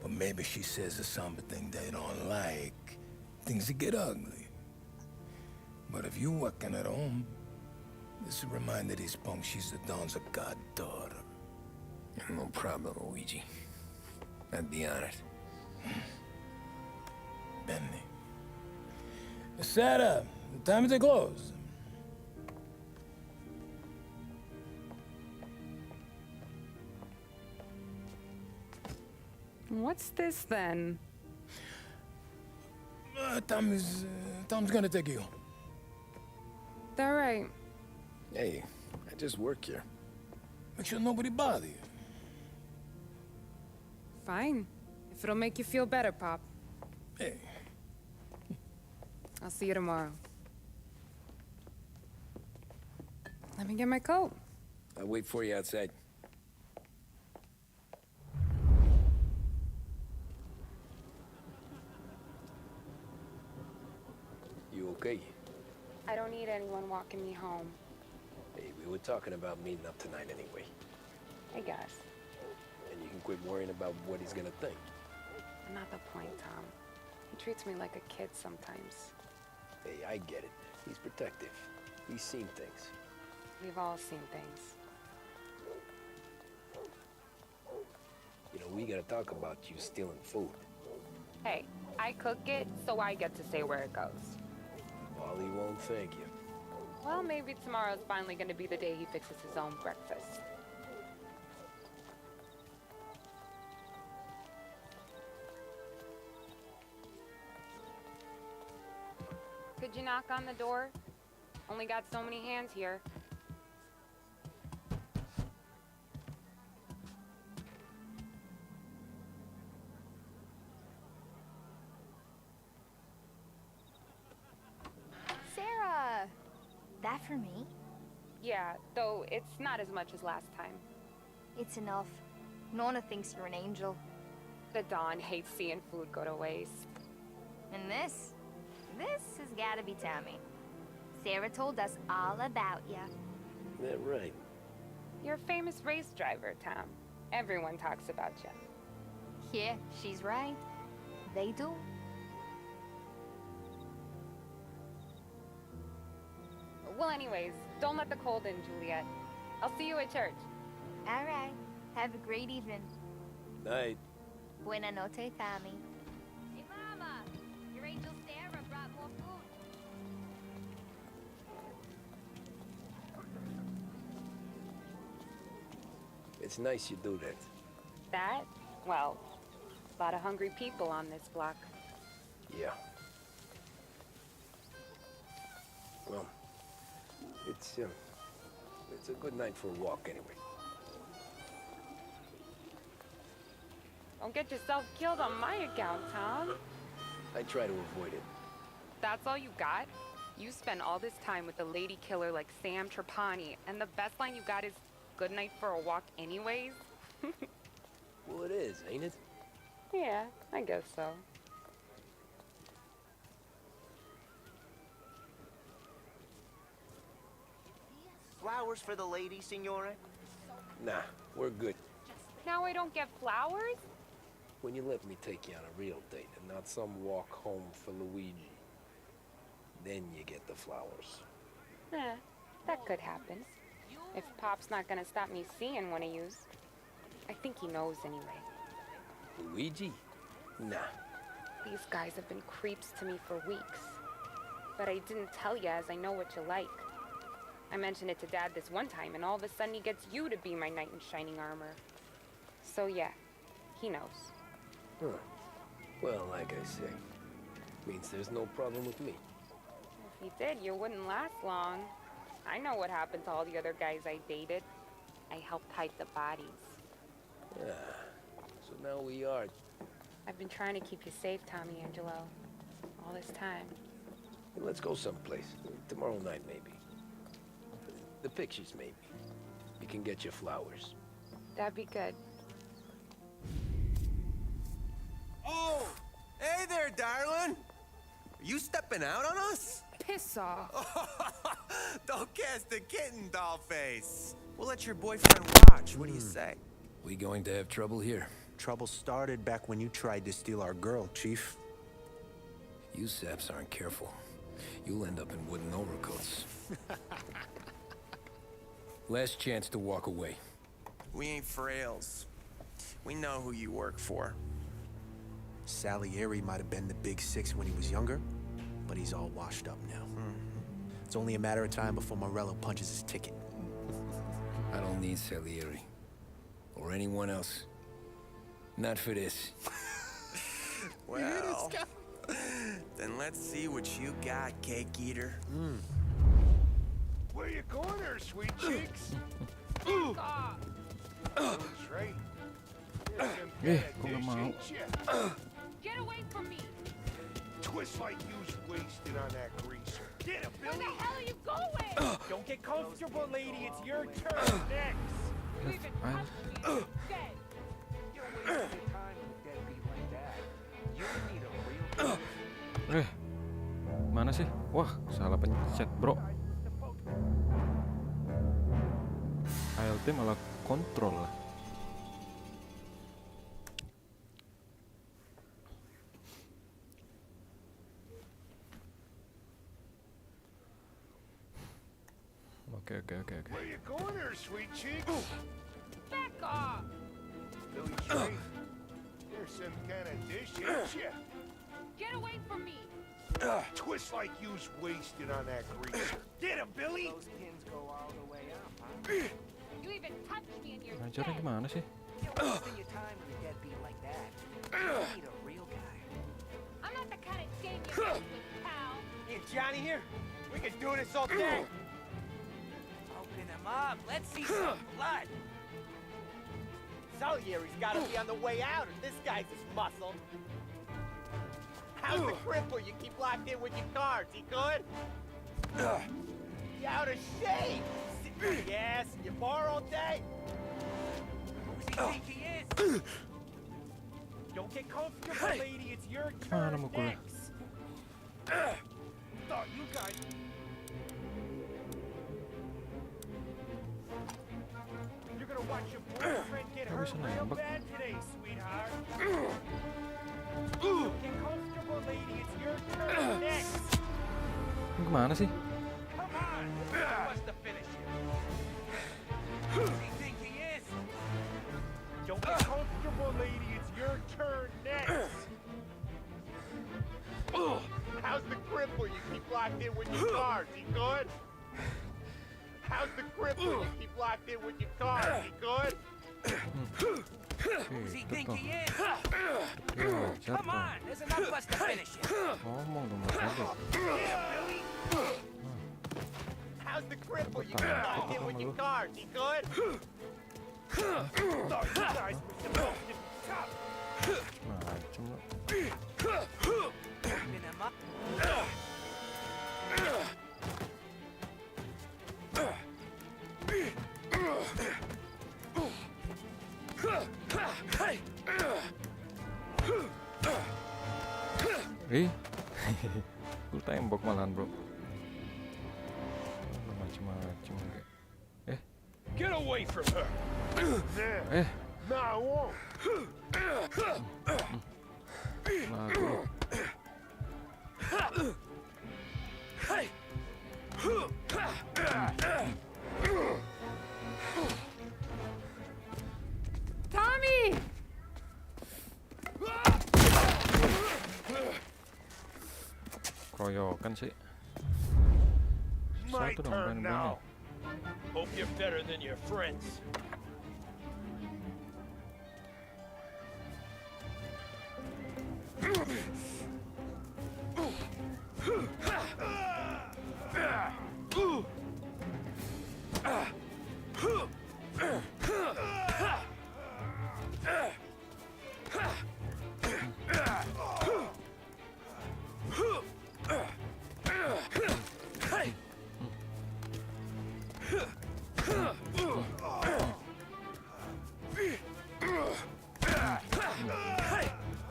But maybe she says something they don't like. Things get ugly. But if you walking at home, this will remind these punks she's the Don's a goddaughter. No problem, Luigi. I'd be honored. Benny. Sarah, time to close. What's this then? Tom's gonna take you home. All right. Hey, I just work here. Make sure nobody bother you. Fine. If it'll make you feel better, Pop. Hey. I'll see you tomorrow. Let me get my coat. I'll wait for you outside. You okay? I don't need anyone walking me home. Hey, we were talking about meeting up tonight anyway. I guess. And you can quit worrying about what he's gonna think. Not the point, Tom. He treats me like a kid sometimes. Hey, I get it. He's protective. He's seen things. We've all seen things. You know, we gotta talk about you stealing food. Hey, I cook it, so I get to say where it goes. Wally won't thank you. Well, maybe tomorrow's finally gonna be the day he fixes his own breakfast. Could you knock on the door? Only got so many hands here. for me? Yeah, though it's not as much as last time. It's enough. Nona thinks you're an angel. The Don hates seeing food go to waste. And this has gotta be Tommy. Sarah told us all about ya. That right. You're a famous race driver, Tom. Everyone talks about you. Yeah, she's right. They do. Well, anyways, don't let the cold in, Juliet. I'll see you at church. All right. Have a great evening. Night. Buena noche, Tommy. Hey, Mama! Your angel Sarah brought more food. It's nice you do that. That? Well, a lot of hungry people on this block. Yeah. Well, it's a good night for a walk anyway. Don't get yourself killed on my account, Tom. I try to avoid it. That's all you got? You spend all this time with a lady killer like Sam Trapani, and the best line you got is, "Good night for a walk anyways"? Well, it is, ain't it? Yeah, I guess so. Flowers for the lady, Signore? Nah, we're good. Now I don't get flowers? When you let me take you on a real date and not some walk home for Luigi, then you get the flowers. That could happen. If Pop's not gonna stop me seeing one of yous. I think he knows anyway. Luigi? Nah. These guys have been creeps to me for weeks. But I didn't tell you as I know what you like. I mentioned it to Dad this one time, and all of a sudden he gets you to be my knight in shining armor. So yeah, he knows. Huh. Well, like I say, means there's no problem with me. If he did, you wouldn't last long. I know what happened to all the other guys I dated. I helped hide the bodies. Yeah. So now we are. I've been trying to keep you safe, Tommy Angelo. All this time. Hey, let's go someplace. Tomorrow night, maybe. The pictures, maybe. You can get your flowers. That'd be good. Oh! Hey there, darling! Are you stepping out on us? Piss off. Don't cast a kitten, dollface. We'll let your boyfriend watch. What do you say? We going to have trouble here? Trouble started back when you tried to steal our girl, Chief. You saps aren't careful. You'll end up in wooden overcoats. Last chance to walk away. We ain't frails. We know who you work for. Salieri might have been the big six when he was younger, but he's all washed up now. It's only a matter of time before Morello punches his ticket. I don't need Salieri. Or anyone else. Not for this. Well, then let's see what you got, cake eater. Where you going there, sweet cheeks? Straight. Kok gak mau? Get away from me! Twist like you's wasted on that greaser. Get him, Where Billy! the hell are you going? Don't get comfortable, lady. It's your turn next. You even touched me dead. You're wasting your time with a deadbeat like that. You need a real Mana sih? Wah, salah pencet, bro. ALT malah kontrol lah. Oke. Where you going there, sweet cheeks? Back off! Billy Tree, you're some kind of dish, ain't ya? Get away from me! Twist like you's wasted on that greaser. Get him, Billy! Those pins go all the way up, huh? You even touched me and you're Ngajarnya dead. gimana sih? You're wasting your time with a deadbeat like that. You need a real guy. I'm not the kind of game you mess with, pal. You Johnny here? We could do this all day. Open him up. Let's see some blood. Salieri's gotta be on the way out if this guy's his muscle. How's the cripple you keep locked in with your cards? He good? You out of shape! Sit on your ass in your bar all day? Who's he think he is? Don't get comfortable, lady. It's your Mana turn mukulnya? next. Thought you guys... You're gonna watch your boyfriend get hurt real bad today, sweetheart. Get comfortable, lady. It's your turn next. Ini kemana sih? Come on. What's the finish here? Who's he think he is? Don't get comfortable, lady. It's your turn next. How's the cripple you keep locked in with your cars? He good? How's the cripple you keep locked in with your cars? He good? Who's he think he is? Come on, there's enough of us to finish it. Ngomong dong, Mas Ado. How's the cripple you keep locked in with your cars? He good? Thought you guys were supposed to be tough. Macem lo. Keeping him up. Ih, lu tembok malahan bro. Macem-macem kayak. Get away from her. There. No, I won't. Lagu. Tommy! Keroyokan sih. My Satu dong turn brand-brandnya. now. Hope you're better than your friends.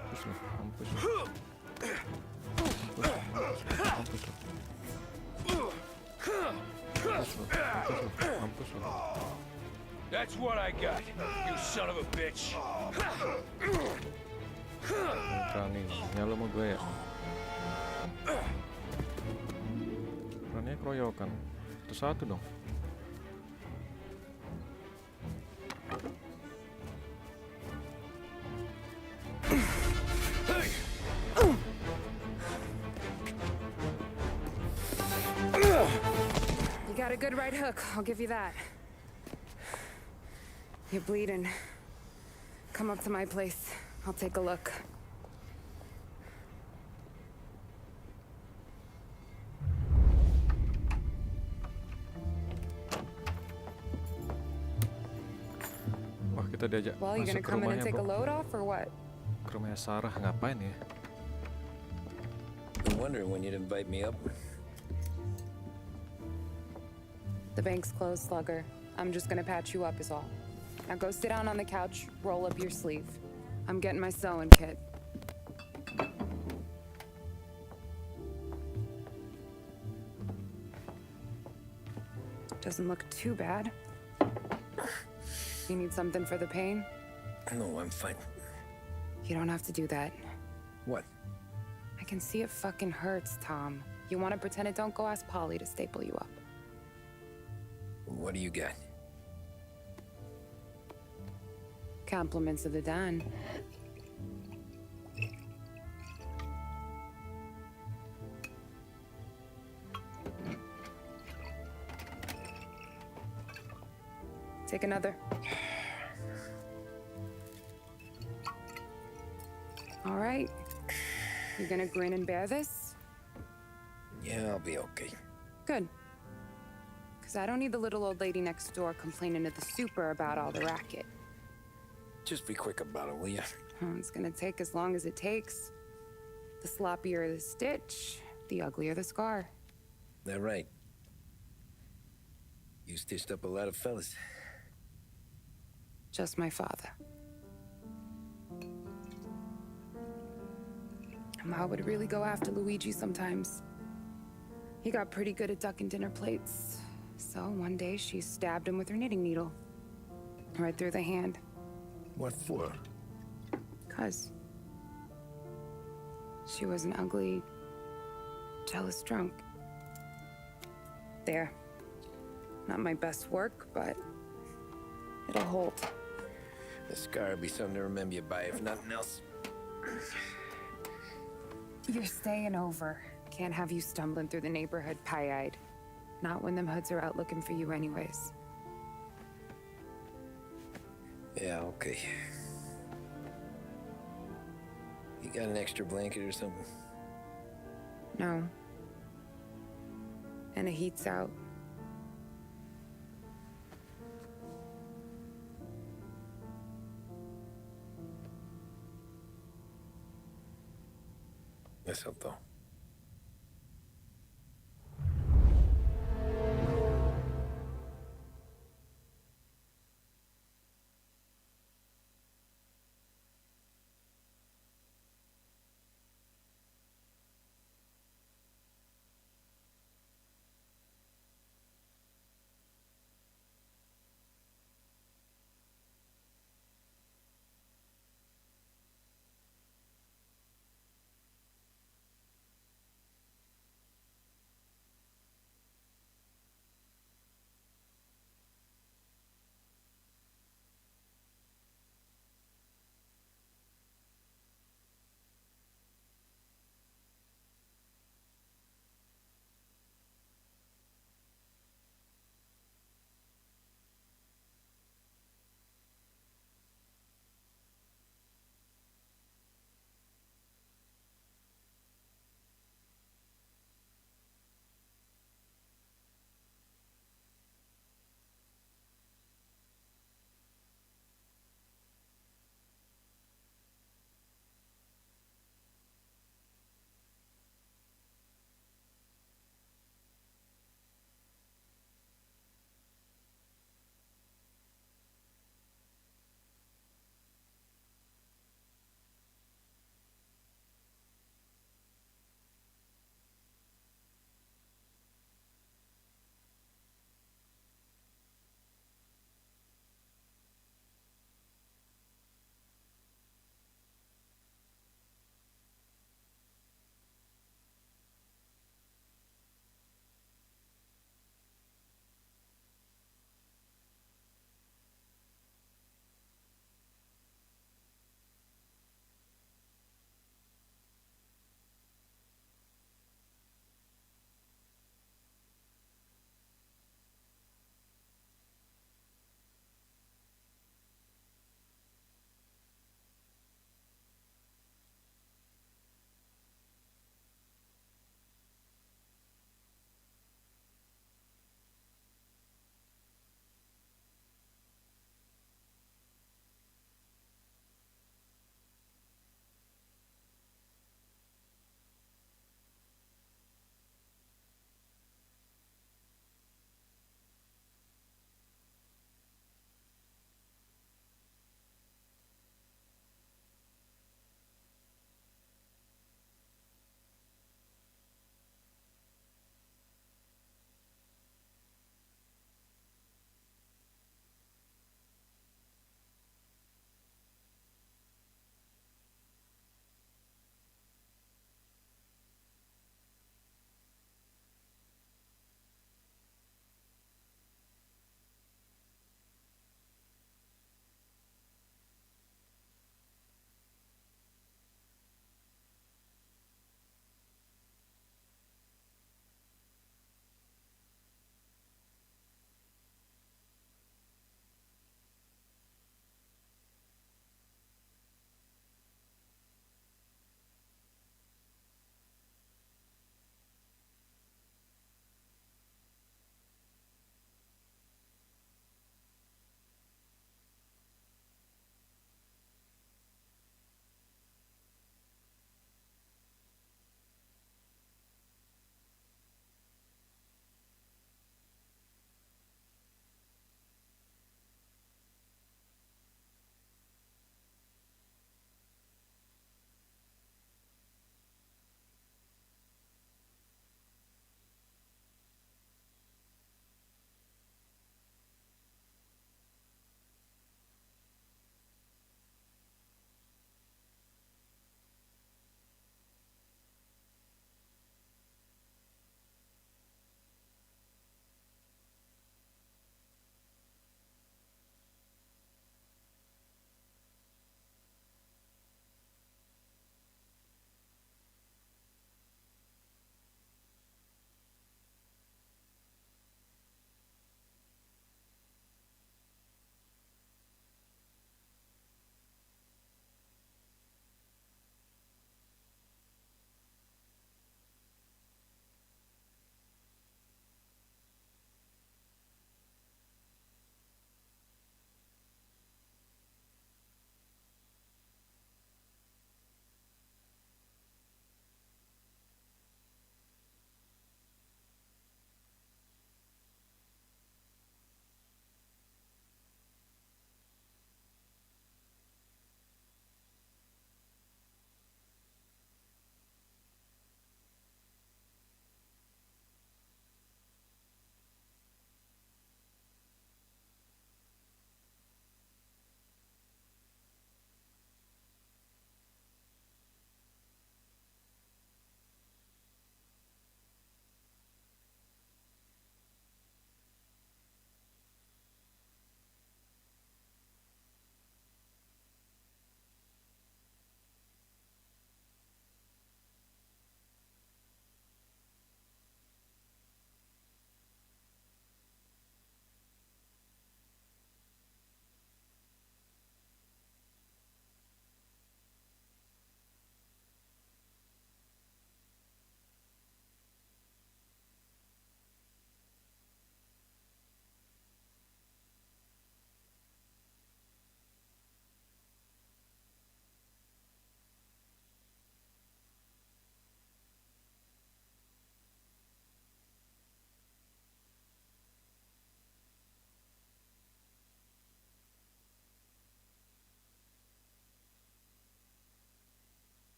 Mampus lu, mampus lu. Mampus lu. Mampus lu. That's what I got, you son of a bitch. Beraninya lu sama gue ya. Beraninya keroyokan. Satu-satu dong. You got a good right hook, I'll give you that. You're bleeding. Come up to my place. I'll take a look. Wah, kita diajak Well, you masuk gonna ke come in and rumahnya take a bro. load off or what? Ke rumahnya Sarah, ngapain ya? Been wondering when you'd invite me up. The bank's closed, Slugger. I'm just gonna patch you up is all. Now go sit down on the couch, roll up your sleeve. I'm getting my sewing kit. Doesn't look too bad. You need something for the pain? No, I'm fine. You don't have to do that. What? I can see it fucking hurts, Tom. You want to pretend it don't go ask Polly to staple you up. What do you got? Compliments of the Don. Take another. All right. You gonna grin and bear this? Yeah, I'll be okay. Good. Because I don't need the little old lady next door complaining to the super about all the racket. Just be quick about it, will ya? It's gonna take as long as it takes. The sloppier the stitch, the uglier the scar. That right? You stitched up a lot of fellas. Just my father. Ma would really go after Luigi sometimes. He got pretty good at ducking dinner plates. So one day she stabbed him with her knitting needle. Right through the hand. What for? 'Cause she was an ugly, jealous drunk. There. Not my best work, but it'll hold. The scar will be something to remember you by, if nothing else. You're staying over. Can't have you stumbling through the neighborhood pie-eyed. Not when them hoods are out looking for you anyways. Yeah, okay. You got an extra blanket or something? No. And the heat's out. That's up though.